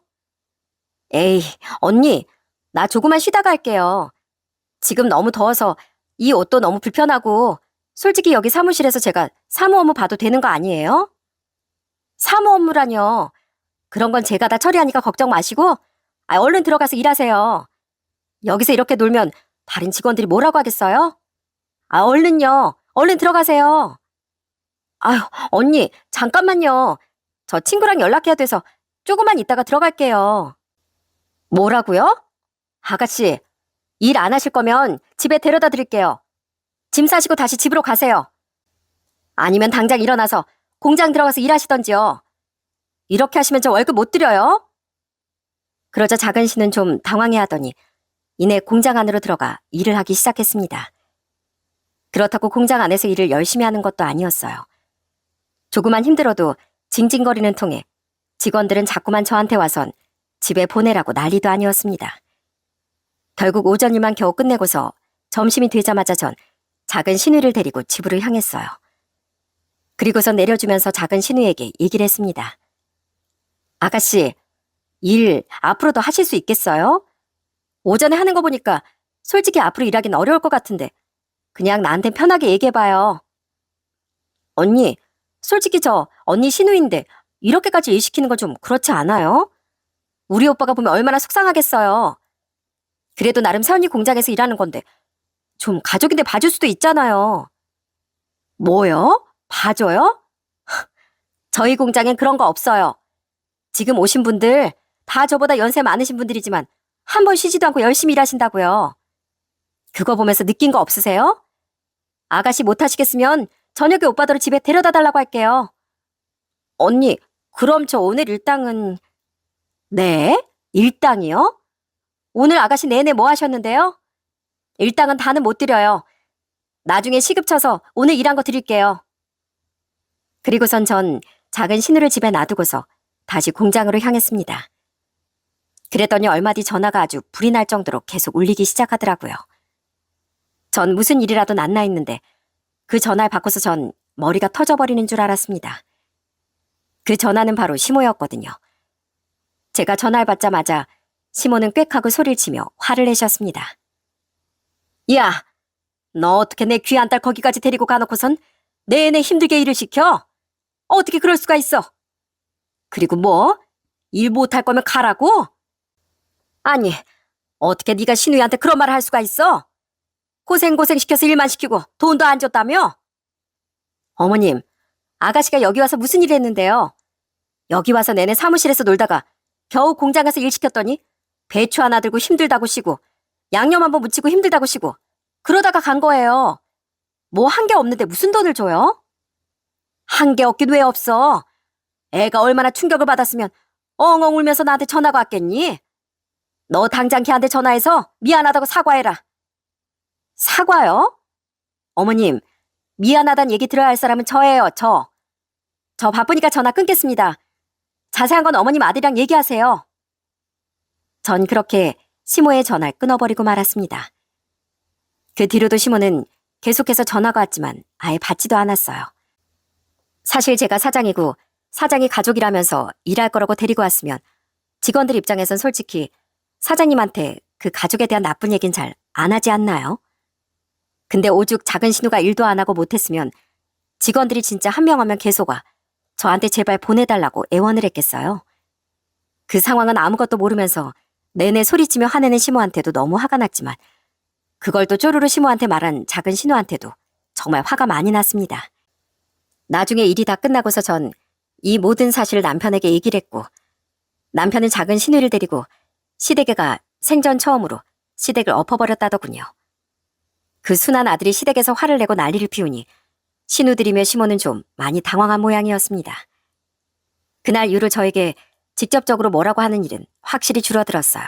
에이, 언니, 나 조금만 쉬다가 할게요. 지금 너무 더워서 이 옷도 너무 불편하고 솔직히 여기 사무실에서 제가 사무 업무 봐도 되는 거 아니에요? 사무 업무라뇨. 그런 건 제가 다 처리하니까 걱정 마시고 얼른 들어가서 일하세요. 여기서 이렇게 놀면 다른 직원들이 뭐라고 하겠어요? 얼른요. 얼른 들어가세요. 아유, 언니, 잠깐만요. 저 친구랑 연락해야 돼서 조금만 있다가 들어갈게요. 뭐라고요? 아가씨, 일 안 하실 거면 집에 데려다 드릴게요. 짐 싸시고 다시 집으로 가세요. 아니면 당장 일어나서 공장 들어가서 일하시던지요. 이렇게 하시면 저 월급 못 드려요. 그러자 작은 씨는 좀 당황해하더니 이내 공장 안으로 들어가 일을 하기 시작했습니다. 그렇다고 공장 안에서 일을 열심히 하는 것도 아니었어요. 조금만 힘들어도 징징거리는 통에 직원들은 자꾸만 저한테 와선 집에 보내라고 난리도 아니었습니다. 결국 오전 일만 겨우 끝내고서 점심이 되자마자 전 작은 신우를 데리고 집으로 향했어요. 그리고서 내려주면서 작은 신우에게 얘기를 했습니다. 아가씨, 일 앞으로도 하실 수 있겠어요? 오전에 하는 거 보니까 솔직히 앞으로 일하긴 어려울 것 같은데 그냥 나한텐 편하게 얘기해봐요. 언니, 솔직히 저 언니 신우인데 이렇게까지 일 시키는 건 좀 그렇지 않아요? 우리 오빠가 보면 얼마나 속상하겠어요. 그래도 나름 세언니 공장에서 일하는 건데 좀 가족인데 봐줄 수도 있잖아요. 뭐요? 봐줘요? 저희 공장엔 그런 거 없어요. 지금 오신 분들 다 저보다 연세 많으신 분들이지만 한 번 쉬지도 않고 열심히 일하신다고요. 그거 보면서 느낀 거 없으세요? 아가씨 못 하시겠으면 저녁에 오빠들을 집에 데려다 달라고 할게요. 언니, 그럼 저 오늘 일당은... 네? 일당이요? 오늘 아가씨 내내 뭐 하셨는데요? 일당은 다는 못 드려요. 나중에 시급 쳐서 오늘 일한 거 드릴게요. 그리고선 전 작은 신우를 집에 놔두고서 다시 공장으로 향했습니다. 그랬더니 얼마 뒤 전화가 아주 불이 날 정도로 계속 울리기 시작하더라고요. 전 무슨 일이라도 났나 했는데 그 전화를 받고서 전 머리가 터져버리는 줄 알았습니다. 그 전화는 바로 시모였거든요. 제가 전화를 받자마자 시모는 꽥하고 소리를 치며 화를 내셨습니다. 야, 너 어떻게 내 귀한 딸 거기까지 데리고 가놓고선 내내 힘들게 일을 시켜? 어떻게 그럴 수가 있어? 그리고 뭐? 일 못할 거면 가라고? 아니, 어떻게 네가 신우이한테 그런 말을 할 수가 있어? 고생 시켜서 일만 시키고 돈도 안 줬다며? 어머님, 아가씨가 여기 와서 무슨 일을 했는데요? 여기 와서 내내 사무실에서 놀다가 겨우 공장 가서 일 시켰더니 배추 하나 들고 힘들다고 쉬고 양념 한번 묻히고 힘들다고 쉬고 그러다가 간 거예요. 뭐 한 게 없는데 무슨 돈을 줘요? 한 게 없긴 왜 없어? 애가 얼마나 충격을 받았으면 엉엉 울면서 나한테 전화가 왔겠니? 너 당장 걔한테 전화해서 미안하다고 사과해라. 사과요? 어머님, 미안하다는 얘기 들어야 할 사람은 저예요, 저. 저 바쁘니까 전화 끊겠습니다. 자세한 건 어머님 아들이랑 얘기하세요. 전 그렇게 시모의 전화를 끊어버리고 말았습니다. 그 뒤로도 시모는 계속해서 전화가 왔지만 아예 받지도 않았어요. 사실 제가 사장이고 사장이 가족이라면서 일할 거라고 데리고 왔으면 직원들 입장에선 솔직히 사장님한테 그 가족에 대한 나쁜 얘긴 잘 안 하지 않나요? 근데 오죽 작은 신우가 일도 안 하고 못했으면 직원들이 진짜 한 명 하면 계속 와 저한테 제발 보내달라고 애원을 했겠어요. 그 상황은 아무것도 모르면서 내내 소리치며 화내는 시모한테도 너무 화가 났지만 그걸 또 쪼르르 시모한테 말한 작은 신우한테도 정말 화가 많이 났습니다. 나중에 일이 다 끝나고서 전 이 모든 사실을 남편에게 얘기를 했고 남편은 작은 신우를 데리고 시댁애가 생전 처음으로 시댁을 엎어버렸다더군요. 그 순한 아들이 시댁에서 화를 내고 난리를 피우니 신우들이며 시모는 좀 많이 당황한 모양이었습니다. 그날 이후로 저에게 직접적으로 뭐라고 하는 일은 확실히 줄어들었어요.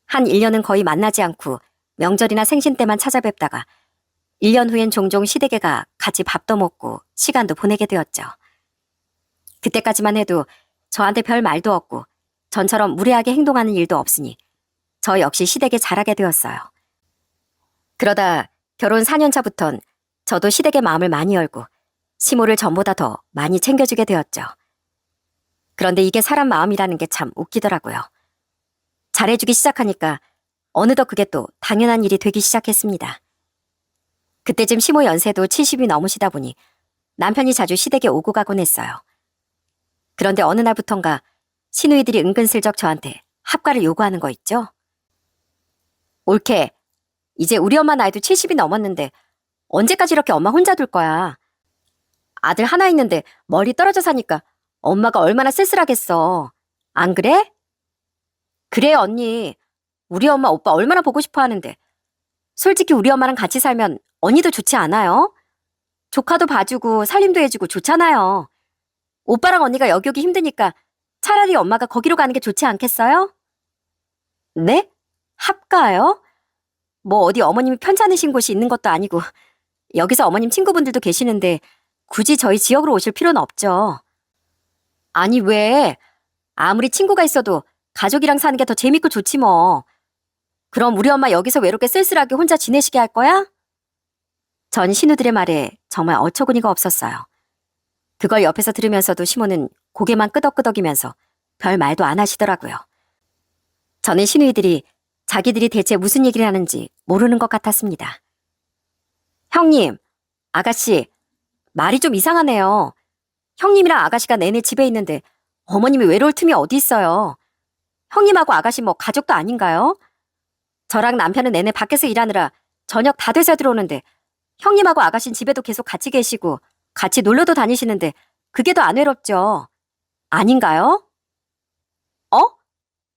한 1년은 거의 만나지 않고 명절이나 생신 때만 찾아뵙다가 1년 후엔 종종 시댁애가 같이 밥도 먹고 시간도 보내게 되었죠. 그때까지만 해도 저한테 별 말도 없고 전처럼 무례하게 행동하는 일도 없으니 저 역시 시댁에 잘하게 되었어요. 그러다 결혼 4년 차부턴 저도 시댁의 마음을 많이 열고 시모를 전보다 더 많이 챙겨주게 되었죠. 그런데 이게 사람 마음이라는 게 참 웃기더라고요. 잘해주기 시작하니까 어느덧 그게 또 당연한 일이 되기 시작했습니다. 그때쯤 시모 연세도 70이 넘으시다 보니 남편이 자주 시댁에 오고 가곤 했어요. 그런데 어느 날부턴가 시누이들이 은근슬쩍 저한테 합가를 요구하는 거 있죠? 옳게, 이제 우리 엄마 나이도 70이 넘었는데 언제까지 이렇게 엄마 혼자 둘 거야? 아들 하나 있는데 멀리 떨어져 사니까 엄마가 얼마나 쓸쓸하겠어. 안 그래? 그래 언니. 우리 엄마 오빠 얼마나 보고 싶어 하는데. 솔직히 우리 엄마랑 같이 살면 언니도 좋지 않아요? 조카도 봐주고 살림도 해주고 좋잖아요. 오빠랑 언니가 여기 오기 힘드니까 차라리 엄마가 거기로 가는 게 좋지 않겠어요? 네? 합가요? 뭐 어디 어머님이 편찮으신 곳이 있는 것도 아니고 여기서 어머님 친구분들도 계시는데 굳이 저희 지역으로 오실 필요는 없죠. 아니 왜? 아무리 친구가 있어도 가족이랑 사는 게 더 재밌고 좋지 뭐. 그럼 우리 엄마 여기서 외롭게 쓸쓸하게 혼자 지내시게 할 거야? 전 신우들의 말에 정말 어처구니가 없었어요. 그걸 옆에서 들으면서도 시모는 고개만 끄덕끄덕이면서 별 말도 안 하시더라고요. 저는 신우이들이 자기들이 대체 무슨 얘기를 하는지 모르는 것 같았습니다. 형님, 아가씨, 말이 좀 이상하네요. 형님이랑 아가씨가 내내 집에 있는데 어머님이 외로울 틈이 어디 있어요. 형님하고 아가씨 뭐 가족도 아닌가요? 저랑 남편은 내내 밖에서 일하느라 저녁 다 돼서 들어오는데 형님하고 아가씨는 집에도 계속 같이 계시고 같이 놀러도 다니시는데 그게 더 안 외롭죠. 아닌가요? 어?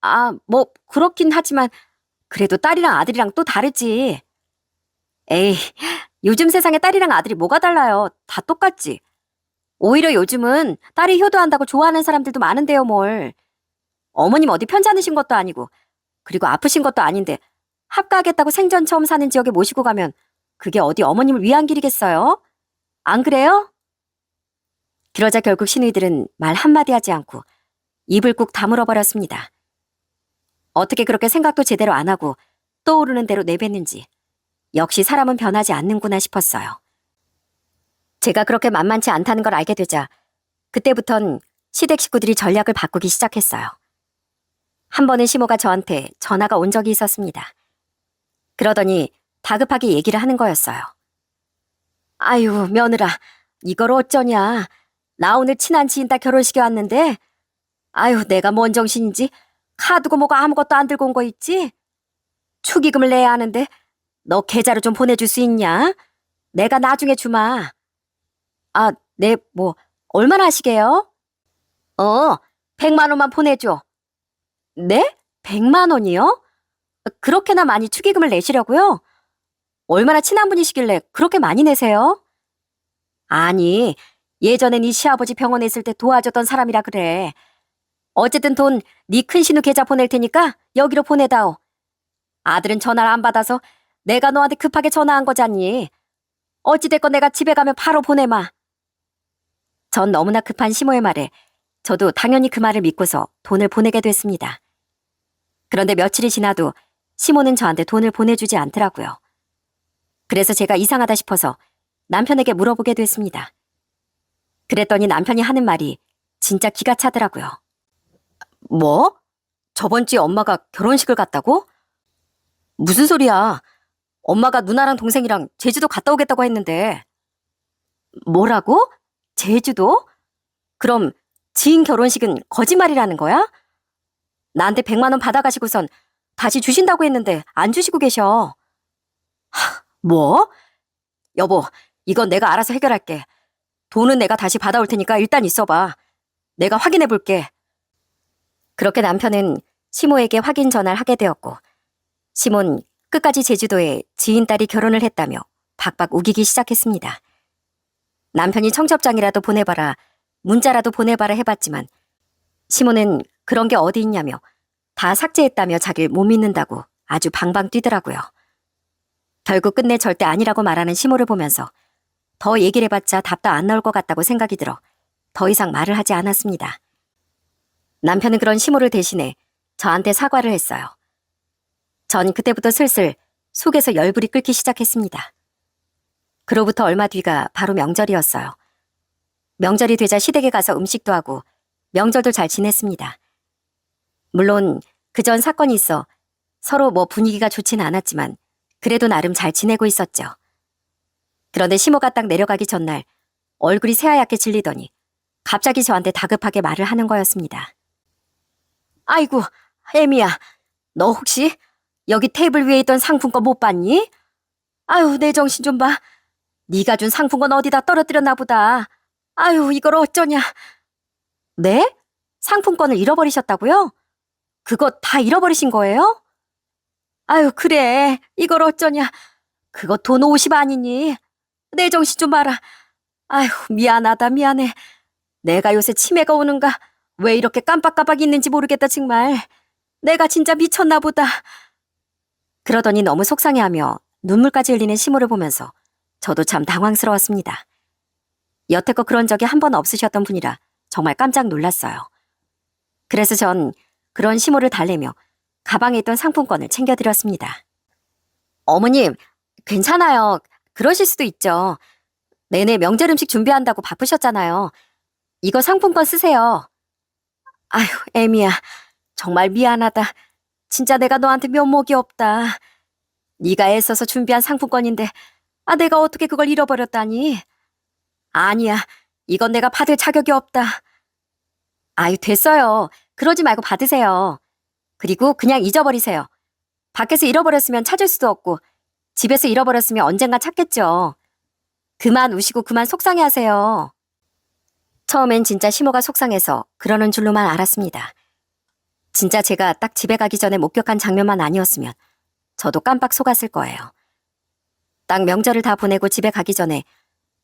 아, 뭐 그렇긴 하지만 그래도 딸이랑 아들이랑 또 다르지. 에이, 요즘 세상에 딸이랑 아들이 뭐가 달라요. 다 똑같지. 오히려 요즘은 딸이 효도한다고 좋아하는 사람들도 많은데요, 뭘. 어머님 어디 편찮으신 것도 아니고 그리고 아프신 것도 아닌데 합가하겠다고 생전 처음 사는 지역에 모시고 가면 그게 어디 어머님을 위한 길이겠어요? 안 그래요? 그러자 결국 신우이들은 말 한마디 하지 않고 입을 꾹 다물어 버렸습니다. 어떻게 그렇게 생각도 제대로 안 하고 떠오르는 대로 내뱉는지 역시 사람은 변하지 않는구나 싶었어요. 제가 그렇게 만만치 않다는 걸 알게 되자 그때부턴 시댁 식구들이 전략을 바꾸기 시작했어요. 한 번은 시모가 저한테 전화가 온 적이 있었습니다. 그러더니 다급하게 얘기를 하는 거였어요. 아유, 며느라, 이걸 어쩌냐. 나 오늘 친한 지인 딸 결혼식에 왔는데 아유, 내가 뭔 정신인지 카드고 뭐고 아무것도 안 들고 온 거 있지? 축의금을 내야 하는데 너 계좌로 좀 보내줄 수 있냐? 내가 나중에 주마. 아, 네, 뭐 얼마나 하시게요? 100만 원만 보내줘. 네? 100만 원이요? 그렇게나 많이 축의금을 내시려고요? 얼마나 친한 분이시길래 그렇게 많이 내세요? 아니, 예전에 네 시아버지 병원에 있을 때 도와줬던 사람이라 그래. 어쨌든 돈 네 큰신우 계좌 보낼 테니까 여기로 보내다오. 아들은 전화를 안 받아서 내가 너한테 급하게 전화한 거잖니. 어찌됐건 내가 집에 가면 바로 보내마. 전 너무나 급한 시모의 말에 저도 당연히 그 말을 믿고서 돈을 보내게 됐습니다. 그런데 며칠이 지나도 시모는 저한테 돈을 보내주지 않더라고요. 그래서 제가 이상하다 싶어서 남편에게 물어보게 됐습니다. 그랬더니 남편이 하는 말이 진짜 기가 차더라고요. 뭐? 저번 주에 엄마가 결혼식을 갔다고? 무슨 소리야? 엄마가 누나랑 동생이랑 제주도 갔다 오겠다고 했는데. 뭐라고? 제주도? 그럼 지인 결혼식은 거짓말이라는 거야? 나한테 100만 원 받아가시고선 다시 주신다고 했는데 안 주시고 계셔. 뭐? 여보, 이건 내가 알아서 해결할게. 돈은 내가 다시 받아올 테니까 일단 있어봐. 내가 확인해 볼게. 그렇게 남편은 시모에게 확인 전화를 하게 되었고 시몬 끝까지 제주도에 지인 딸이 결혼을 했다며 박박 우기기 시작했습니다. 남편이 청첩장이라도 보내봐라, 문자라도 보내봐라 해봤지만 시몬은 그런 게 어디 있냐며 다 삭제했다며 자기를 못 믿는다고 아주 방방 뛰더라고요. 결국 끝내 절대 아니라고 말하는 시모를 보면서 더 얘기를 해봤자 답도 안 나올 것 같다고 생각이 들어 더 이상 말을 하지 않았습니다. 남편은 그런 시모를 대신해 저한테 사과를 했어요. 전 그때부터 슬슬 속에서 열불이 끓기 시작했습니다. 그로부터 얼마 뒤가 바로 명절이었어요. 명절이 되자 시댁에 가서 음식도 하고 명절도 잘 지냈습니다. 물론 그전 사건이 있어 서로 뭐 분위기가 좋진 않았지만 그래도 나름 잘 지내고 있었죠. 그런데 시모가 딱 내려가기 전날 얼굴이 새하얗게 질리더니 갑자기 저한테 다급하게 말을 하는 거였습니다. 아이고, 애미야, 너 혹시 여기 테이블 위에 있던 상품권 못 봤니? 아유, 내 정신 좀 봐. 네가 준 상품권 어디다 떨어뜨렸나 보다. 아유, 이걸 어쩌냐. 네? 상품권을 잃어버리셨다고요? 그거 다 잃어버리신 거예요? 아유, 그래. 이걸 어쩌냐. 그거 돈 50 아니니? 내 정신 좀 봐라. 아유, 미안하다, 미안해. 내가 요새 치매가 오는가? 왜 이렇게 깜빡깜빡 있는지 모르겠다, 정말. 내가 진짜 미쳤나 보다. 그러더니 너무 속상해하며 눈물까지 흘리는 시모를 보면서 저도 참 당황스러웠습니다. 여태껏 그런 적이 한 번 없으셨던 분이라 정말 깜짝 놀랐어요. 그래서 전 그런 시모를 달래며 가방에 있던 상품권을 챙겨드렸습니다. 어머님, 괜찮아요. 그러실 수도 있죠. 내내 명절 음식 준비한다고 바쁘셨잖아요. 이거 상품권 쓰세요. 아휴, 애미야. 정말 미안하다. 진짜 내가 너한테 면목이 없다. 네가 애써서 준비한 상품권인데 내가 어떻게 그걸 잃어버렸다니. 아니야. 이건 내가 받을 자격이 없다. 아유, 됐어요. 그러지 말고 받으세요. 그리고 그냥 잊어버리세요. 밖에서 잃어버렸으면 찾을 수도 없고 집에서 잃어버렸으면 언젠가 찾겠죠. 그만 우시고 그만 속상해하세요. 처음엔 진짜 시모가 속상해서 그러는 줄로만 알았습니다. 진짜 제가 딱 집에 가기 전에 목격한 장면만 아니었으면 저도 깜빡 속았을 거예요. 딱 명절을 다 보내고 집에 가기 전에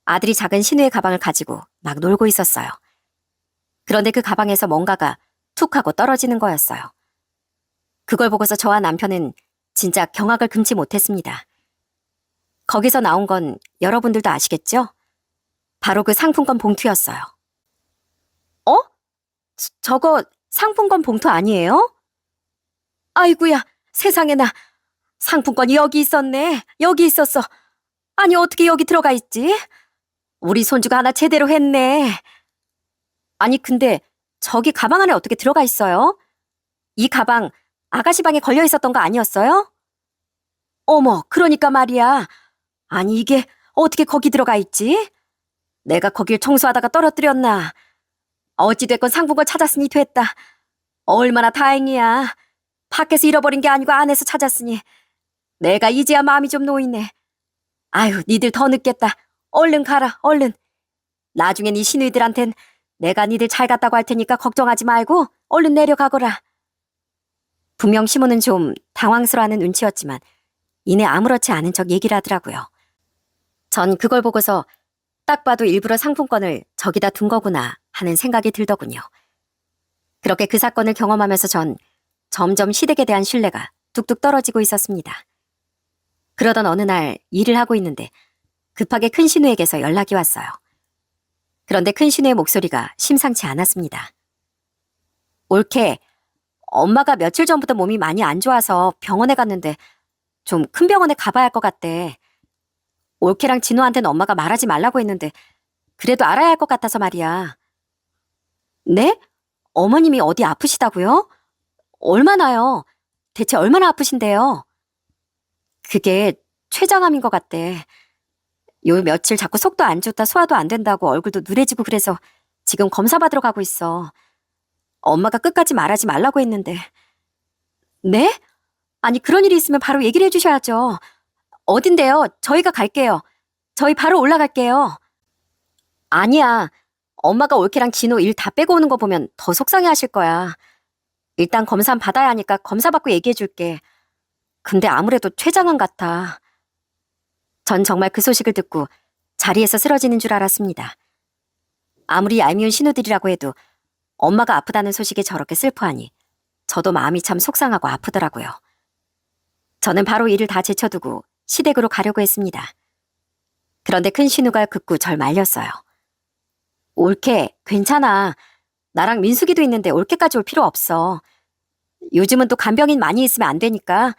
아들이 작은 신우의 가방을 가지고 막 놀고 있었어요. 그런데 그 가방에서 뭔가가 툭 하고 떨어지는 거였어요. 그걸 보고서 저와 남편은 진짜 경악을 금치 못했습니다. 거기서 나온 건 여러분들도 아시겠죠? 바로 그 상품권 봉투였어요. 어? 저거 상품권 봉투 아니에요? 아이고야, 세상에나. 상품권이 여기 있었네. 여기 있었어. 아니, 어떻게 여기 들어가 있지? 우리 손주가 하나 제대로 했네. 아니, 근데 저기 가방 안에 어떻게 들어가 있어요? 이 가방 아가씨 방에 걸려 있었던 거 아니었어요? 어머, 그러니까 말이야. 아니, 이게 어떻게 거기 들어가 있지? 내가 거길 청소하다가 떨어뜨렸나? 어찌됐건 상품권 찾았으니 됐다. 얼마나 다행이야. 밖에서 잃어버린 게 아니고 안에서 찾았으니. 내가 이제야 마음이 좀 놓이네. 아유, 니들 더 늦겠다. 얼른 가라, 얼른. 나중엔 이 시누이들한텐 내가 니들 잘 갔다고 할 테니까 걱정하지 말고 얼른 내려가거라. 분명 시모는 좀 당황스러워하는 눈치였지만 이내 아무렇지 않은 척 얘기를 하더라고요. 전 그걸 보고서 딱 봐도 일부러 상품권을 저기다 둔 거구나 하는 생각이 들더군요. 그렇게 그 사건을 경험하면서 전 점점 시댁에 대한 신뢰가 뚝뚝 떨어지고 있었습니다. 그러던 어느 날 일을 하고 있는데 급하게 큰 신우에게서 연락이 왔어요. 그런데 큰 신우의 목소리가 심상치 않았습니다. 올케, 엄마가 며칠 전부터 몸이 많이 안 좋아서 병원에 갔는데 좀 큰 병원에 가봐야 할 것 같대. 올케랑 진호한테는 엄마가 말하지 말라고 했는데 그래도 알아야 할 것 같아서 말이야. 네? 어머님이 어디 아프시다고요? 얼마나요? 대체 얼마나 아프신데요? 그게 췌장암인 것 같대. 요 며칠 자꾸 속도 안 좋다 소화도 안 된다고 얼굴도 누래지고 그래서 지금 검사 받으러 가고 있어. 엄마가 끝까지 말하지 말라고 했는데. 네? 아니 그런 일이 있으면 바로 얘기를 해주셔야죠. 어딘데요? 저희가 갈게요. 저희 바로 올라갈게요. 아니야. 엄마가 올케랑 진호 일 다 빼고 오는 거 보면 더 속상해 하실 거야. 일단 검사는 받아야 하니까 검사 받고 얘기해 줄게. 근데 아무래도 췌장암 같아. 전 정말 그 소식을 듣고 자리에서 쓰러지는 줄 알았습니다. 아무리 얄미운 신우들이라고 해도 엄마가 아프다는 소식에 저렇게 슬퍼하니 저도 마음이 참 속상하고 아프더라고요. 저는 바로 일을 다 제쳐두고 시댁으로 가려고 했습니다. 그런데 큰 신우가 극구 절 말렸어요. 올케, 괜찮아. 나랑 민숙이도 있는데 올케까지 올 필요 없어. 요즘은 또 간병인 많이 있으면 안 되니까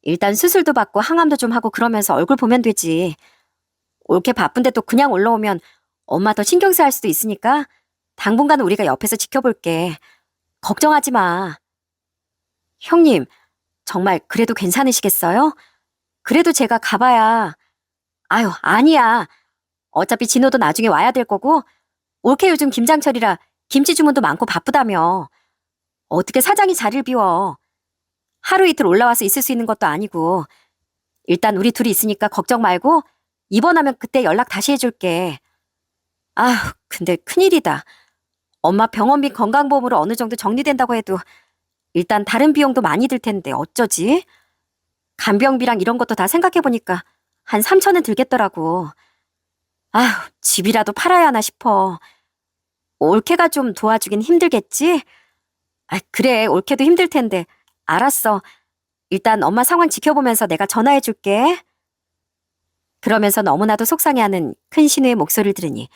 일단 수술도 받고 항암도 좀 하고 그러면서 얼굴 보면 되지. 올케 바쁜데 또 그냥 올라오면 엄마 더 신경 쓰일 수도 있으니까 당분간은 우리가 옆에서 지켜볼게. 걱정하지 마. 형님, 정말 그래도 괜찮으시겠어요? 그래도 제가 가봐야. 아유, 아니야. 어차피 진호도 나중에 와야 될 거고 올케 요즘 김장철이라 김치 주문도 많고 바쁘다며. 어떻게 사장이 자리를 비워. 하루 이틀 올라와서 있을 수 있는 것도 아니고. 일단 우리 둘이 있으니까 걱정 말고 입원하면 그때 연락 다시 해줄게. 아휴, 근데 큰일이다. 엄마 병원비 건강보험으로 어느 정도 정리된다고 해도 일단 다른 비용도 많이 들 텐데 어쩌지? 간병비랑 이런 것도 다 생각해보니까 한 3천은 들겠더라고. 아휴, 집이라도 팔아야 하나 싶어. 올케가 좀 도와주긴 힘들겠지? 아, 그래, 올케도 힘들 텐데. 알았어. 일단 엄마 상황 지켜보면서 내가 전화해줄게. 그러면서 너무나도 속상해하는 큰 신우의 목소리를 들으니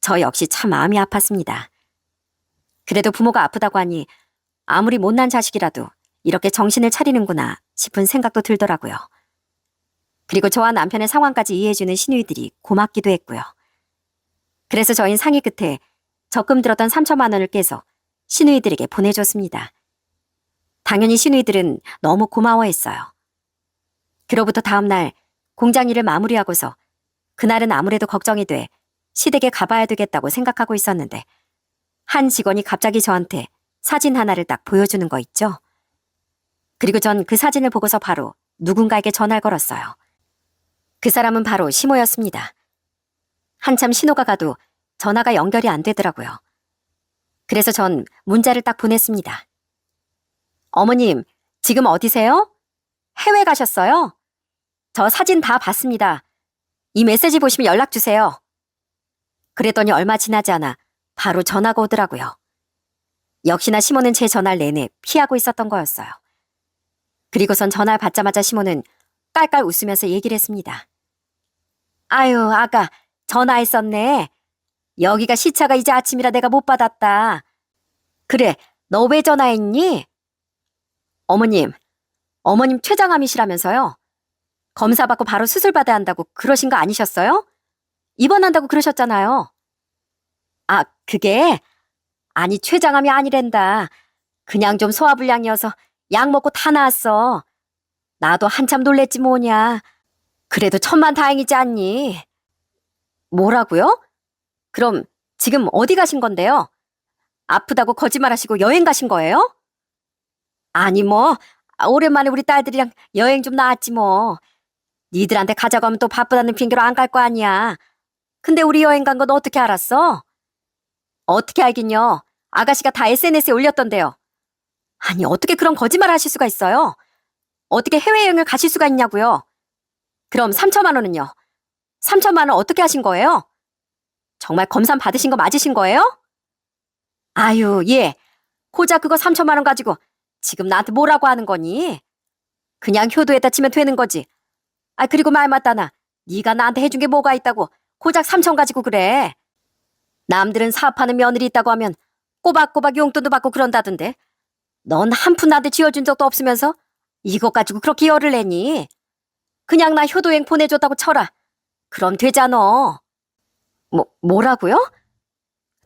저 역시 참 마음이 아팠습니다. 그래도 부모가 아프다고 하니 아무리 못난 자식이라도 이렇게 정신을 차리는구나 싶은 생각도 들더라고요. 그리고 저와 남편의 상황까지 이해해주는 시누이들이 고맙기도 했고요. 그래서 저희는 상의 끝에 적금 들었던 3천만 원을 깨서 시누이들에게 보내줬습니다. 당연히 시누이들은 너무 고마워했어요. 그로부터 다음 날 공장 일을 마무리하고서 그날은 아무래도 걱정이 돼 시댁에 가봐야 되겠다고 생각하고 있었는데 한 직원이 갑자기 저한테 사진 하나를 딱 보여주는 거 있죠? 그리고 전 그 사진을 보고서 바로 누군가에게 전화를 걸었어요. 그 사람은 바로 시모였습니다. 한참 신호가 가도 전화가 연결이 안 되더라고요. 그래서 전 문자를 딱 보냈습니다. 어머님, 지금 어디세요? 해외 가셨어요? 저 사진 다 봤습니다. 이 메시지 보시면 연락 주세요. 그랬더니 얼마 지나지 않아 바로 전화가 오더라고요. 역시나 시모는 제 전화를 내내 피하고 있었던 거였어요. 그리고선 전화를 받자마자 시모는 깔깔 웃으면서 얘기를 했습니다. 아유, 아가 전화했었네. 여기가 시차가 이제 아침이라 내가 못 받았다. 그래, 너 왜 전화했니? 어머님, 어머님 췌장암이시라면서요? 검사 받고 바로 수술 받아야 한다고 그러신 거 아니셨어요? 입원한다고 그러셨잖아요. 아, 그게 아니 췌장암이 아니란다. 그냥 좀 소화불량이어서 약 먹고 다 나았어. 나도 한참 놀랬지 뭐냐. 그래도 천만다행이지 않니? 뭐라고요? 그럼 지금 어디 가신 건데요? 아프다고 거짓말하시고 여행 가신 거예요? 아니 뭐 오랜만에 우리 딸들이랑 여행 좀 나왔지 뭐. 니들한테 가자고 하면 또 바쁘다는 핑계로 안 갈 거 아니야. 근데 우리 여행 간 건 어떻게 알았어? 어떻게 알긴요. 아가씨가 다 SNS에 올렸던데요. 아니 어떻게 그런 거짓말 하실 수가 있어요? 어떻게 해외여행을 가실 수가 있냐고요? 그럼 3천만 원은요? 3천만 원 어떻게 하신 거예요? 정말 검사 받으신 거 맞으신 거예요? 아유, 예. 고작 그거 3천만 원 가지고 지금 나한테 뭐라고 하는 거니? 그냥 효도에다 치면 되는 거지. 아, 그리고 말 맞다나. 네가 나한테 해준 게 뭐가 있다고 고작 3천 가지고 그래. 남들은 사업하는 며느리 있다고 하면 꼬박꼬박 용돈도 받고 그런다던데. 넌 한 푼 나한테 쥐어준 적도 없으면서 이것 가지고 그렇게 열을 내니? 그냥 나 효도행 보내줬다고 쳐라. 그럼 되잖아. 뭐라고요?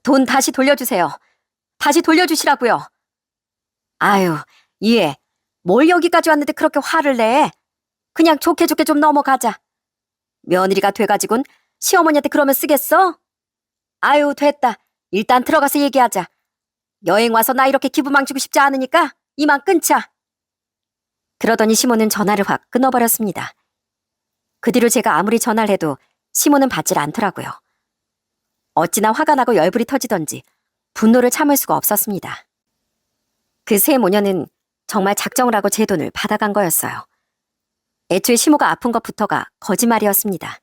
돈 다시 돌려주세요. 다시 돌려주시라고요. 아유, 예. 뭘 여기까지 왔는데 그렇게 화를 내? 그냥 좋게 좋게 좀 넘어가자. 며느리가 돼가지고는 시어머니한테 그러면 쓰겠어? 아유, 됐다. 일단 들어가서 얘기하자. 여행 와서 나 이렇게 기분 망치고 싶지 않으니까 이만 끊자. 그러더니 시모는 전화를 확 끊어버렸습니다. 그 뒤로 제가 아무리 전화를 해도 시모는 받질 않더라고요. 어찌나 화가 나고 열불이 터지던지 분노를 참을 수가 없었습니다. 그 세 모녀는 정말 작정을 하고 제 돈을 받아간 거였어요. 애초에 시모가 아픈 것부터가 거짓말이었습니다.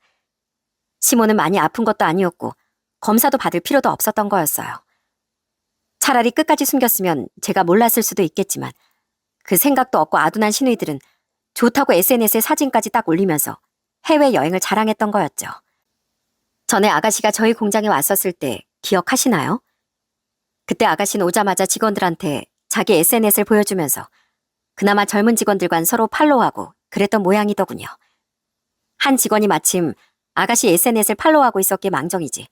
시모는 많이 아픈 것도 아니었고 검사도 받을 필요도 없었던 거였어요. 차라리 끝까지 숨겼으면 제가 몰랐을 수도 있겠지만 그 생각도 없고 아둔한 시누이들은 좋다고 SNS에 사진까지 딱 올리면서 해외여행을 자랑했던 거였죠. 전에 아가씨가 저희 공장에 왔었을 때 기억하시나요? 그때 아가씨는 오자마자 직원들한테 자기 SNS를 보여주면서 그나마 젊은 직원들과는 서로 팔로우하고 그랬던 모양이더군요. 한 직원이 마침 아가씨 SNS를 팔로우하고 있었기에 망정이지.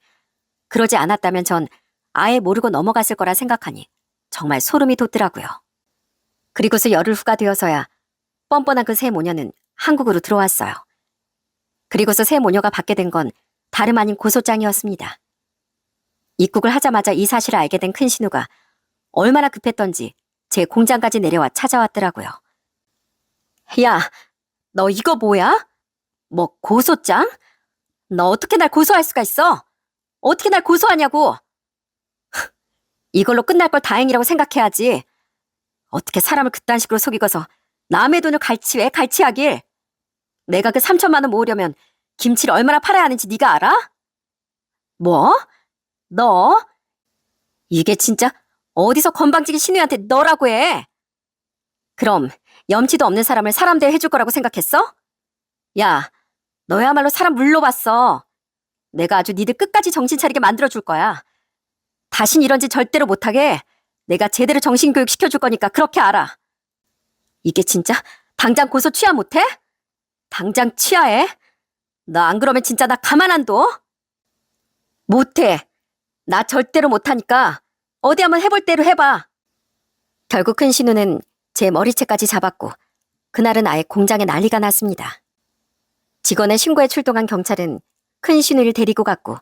그러지 않았다면 전 아예 모르고 넘어갔을 거라 생각하니 정말 소름이 돋더라고요. 그리고서 열흘 후가 되어서야 뻔뻔한 그 세 모녀는 한국으로 들어왔어요. 그리고서 세 모녀가 받게 된 건 다름 아닌 고소장이었습니다. 입국을 하자마자 이 사실을 알게 된 큰 신우가 얼마나 급했던지 제 공장까지 내려와 찾아왔더라고요. 야, 너 이거 뭐야? 뭐 고소장? 너 어떻게 날 고소할 수가 있어? 어떻게 날 고소하냐고? 이걸로 끝날 걸 다행이라고 생각해야지. 어떻게 사람을 그딴 식으로 속이고서 남의 돈을 갈취해 갈취하길. 내가 그 3천만 원 모으려면 김치를 얼마나 팔아야 하는지 네가 알아? 뭐? 너? 이게 진짜 어디서 건방지게 신우한테 너라고 해? 그럼 염치도 없는 사람을 사람 대해 해줄 거라고 생각했어? 야, 너야말로 사람 물러봤어. 내가 아주 니들 끝까지 정신 차리게 만들어줄 거야. 다신 이런 짓 절대로 못하게 내가 제대로 정신교육 시켜줄 거니까 그렇게 알아. 이게 진짜 당장 고소 취하 못해? 당장 취하해? 너 안 그러면 진짜 나 가만 안 둬? 못해. 나 절대로 못하니까 어디 한번 해볼 대로 해봐. 결국 큰 신우는 제 머리채까지 잡았고 그날은 아예 공장에 난리가 났습니다. 직원의 신고에 출동한 경찰은 큰 신우를 데리고 갔고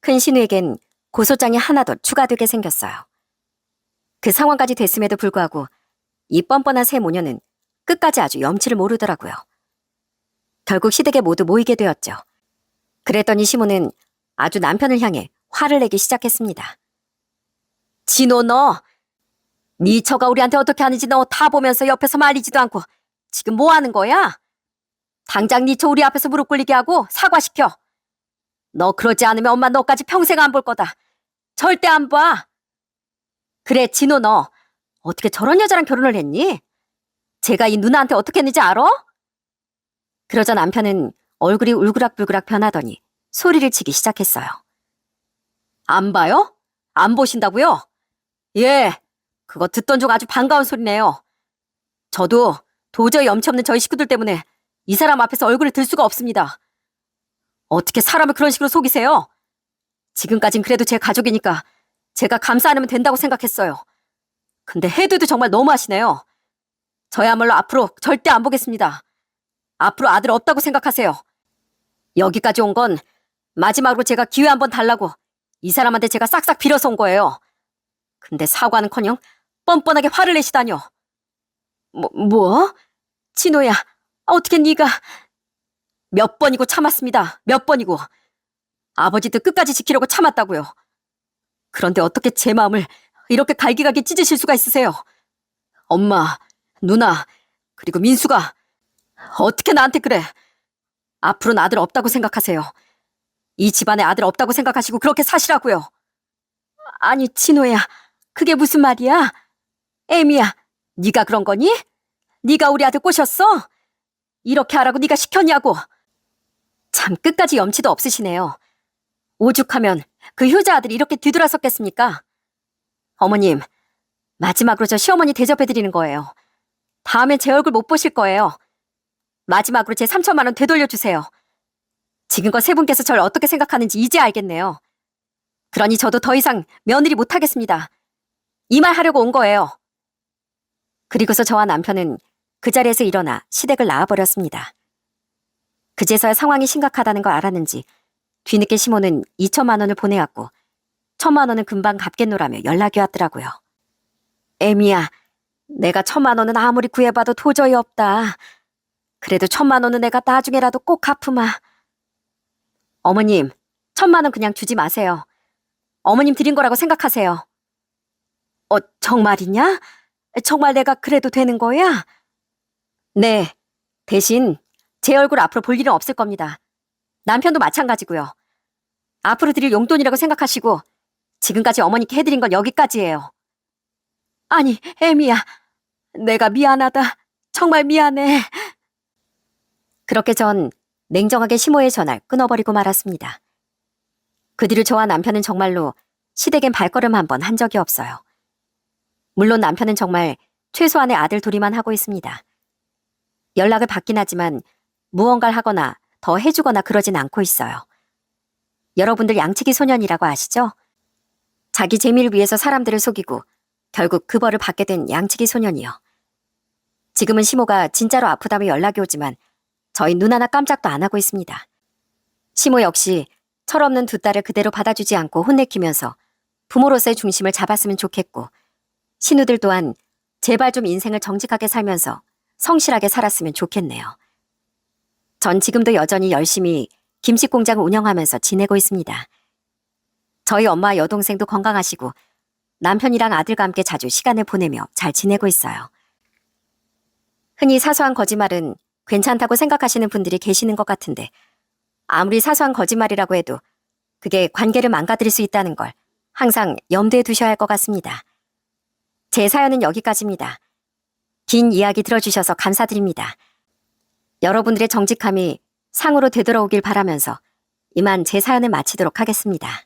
큰 신우에겐 고소장이 하나 더 추가되게 생겼어요. 그 상황까지 됐음에도 불구하고 이 뻔뻔한 세 모녀는 끝까지 아주 염치를 모르더라고요. 결국 시댁에 모두 모이게 되었죠. 그랬더니 시모는 아주 남편을 향해 화를 내기 시작했습니다. 진호 너! 네 처가 우리한테 어떻게 하는지 너 다 보면서 옆에서 말리지도 않고 지금 뭐 하는 거야? 당장 네 처 우리 앞에서 무릎 꿇리게 하고 사과시켜. 너 그러지 않으면 엄마 너까지 평생 안 볼 거다. 절대 안 봐. 그래 진호 너 어떻게 저런 여자랑 결혼을 했니? 제가 이 누나한테 어떻게 했는지 알아? 그러자 남편은 얼굴이 울그락불그락 변하더니 소리를 치기 시작했어요. 안 봐요? 안 보신다고요? 예, 그거 듣던 중 아주 반가운 소리네요. 저도 도저히 염치 없는 저희 식구들 때문에 이 사람 앞에서 얼굴을 들 수가 없습니다. 어떻게 사람을 그런 식으로 속이세요? 지금까진 그래도 제 가족이니까 제가 감싸 안으면 된다고 생각했어요. 근데 해도도 정말 너무하시네요. 저야말로 앞으로 절대 안 보겠습니다. 앞으로 아들 없다고 생각하세요. 여기까지 온 건 마지막으로 제가 기회 한번 달라고 이 사람한테 제가 싹싹 빌어서 온 거예요. 근데 사과는커녕 뻔뻔하게 화를 내시다뇨. 뭐? 진호야, 어떻게 네가... 몇 번이고 참았습니다. 몇 번이고. 아버지도 끝까지 지키려고 참았다고요. 그런데 어떻게 제 마음을 이렇게 갈기갈기 찢으실 수가 있으세요? 엄마, 누나, 그리고 민수가 어떻게 나한테 그래? 앞으로는 아들 없다고 생각하세요. 이 집안에 아들 없다고 생각하시고 그렇게 사시라고요. 아니, 진호야, 그게 무슨 말이야? 에미야, 네가 그런 거니? 네가 우리 아들 꼬셨어? 이렇게 하라고 네가 시켰냐고. 참 끝까지 염치도 없으시네요. 오죽하면 그 효자 아들이 이렇게 뒤돌아섰겠습니까? 어머님, 마지막으로 저 시어머니 대접해드리는 거예요. 다음엔 제 얼굴 못 보실 거예요. 마지막으로 제 3천만 원 되돌려주세요. 지금껏 세 분께서 절 어떻게 생각하는지 이제 알겠네요. 그러니 저도 더 이상 며느리 못하겠습니다. 이 말 하려고 온 거예요. 그리고서 저와 남편은 그 자리에서 일어나 시댁을 나와버렸습니다. 그제서야 상황이 심각하다는 걸 알았는지 뒤늦게 시모는 2천만 원을 보내왔고 1천만 원은 금방 갚겠노라며 연락이 왔더라고요. 에미야, 내가 1천만 원은 아무리 구해봐도 도저히 없다. 그래도 1천만 원은 내가 나중에라도 꼭 갚으마. 어머님, 1천만 원 그냥 주지 마세요. 어머님 드린 거라고 생각하세요. 정말이냐? 정말 내가 그래도 되는 거야? 네, 대신 제 얼굴 앞으로 볼 일은 없을 겁니다. 남편도 마찬가지고요. 앞으로 드릴 용돈이라고 생각하시고 지금까지 어머니께 해드린 건 여기까지예요. 아니, 에미야, 내가 미안하다. 정말 미안해. 그렇게 전 냉정하게 시모의 전화를 끊어버리고 말았습니다. 그 뒤로 저와 남편은 정말로 시댁엔 발걸음 한 번 한 적이 없어요. 물론 남편은 정말 최소한의 아들 둘이만 하고 있습니다. 연락을 받긴 하지만 무언가를 하거나 더 해주거나 그러진 않고 있어요. 여러분들 양치기 소년이라고 아시죠? 자기 재미를 위해서 사람들을 속이고 결국 그 벌을 받게 된 양치기 소년이요. 지금은 시모가 진짜로 아프다며 연락이 오지만 저희 눈 하나 깜짝도 안 하고 있습니다. 시모 역시 철없는 두 딸을 그대로 받아주지 않고 혼내키면서 부모로서의 중심을 잡았으면 좋겠고 신우들 또한 제발 좀 인생을 정직하게 살면서 성실하게 살았으면 좋겠네요. 전 지금도 여전히 열심히 김치 공장을 운영하면서 지내고 있습니다. 저희 엄마 여동생도 건강하시고 남편이랑 아들과 함께 자주 시간을 보내며 잘 지내고 있어요. 흔히 사소한 거짓말은 괜찮다고 생각하시는 분들이 계시는 것 같은데 아무리 사소한 거짓말이라고 해도 그게 관계를 망가뜨릴 수 있다는 걸 항상 염두에 두셔야 할 것 같습니다. 제 사연은 여기까지입니다. 긴 이야기 들어주셔서 감사드립니다. 여러분들의 정직함이 상으로 되돌아오길 바라면서 이만 제 사연을 마치도록 하겠습니다.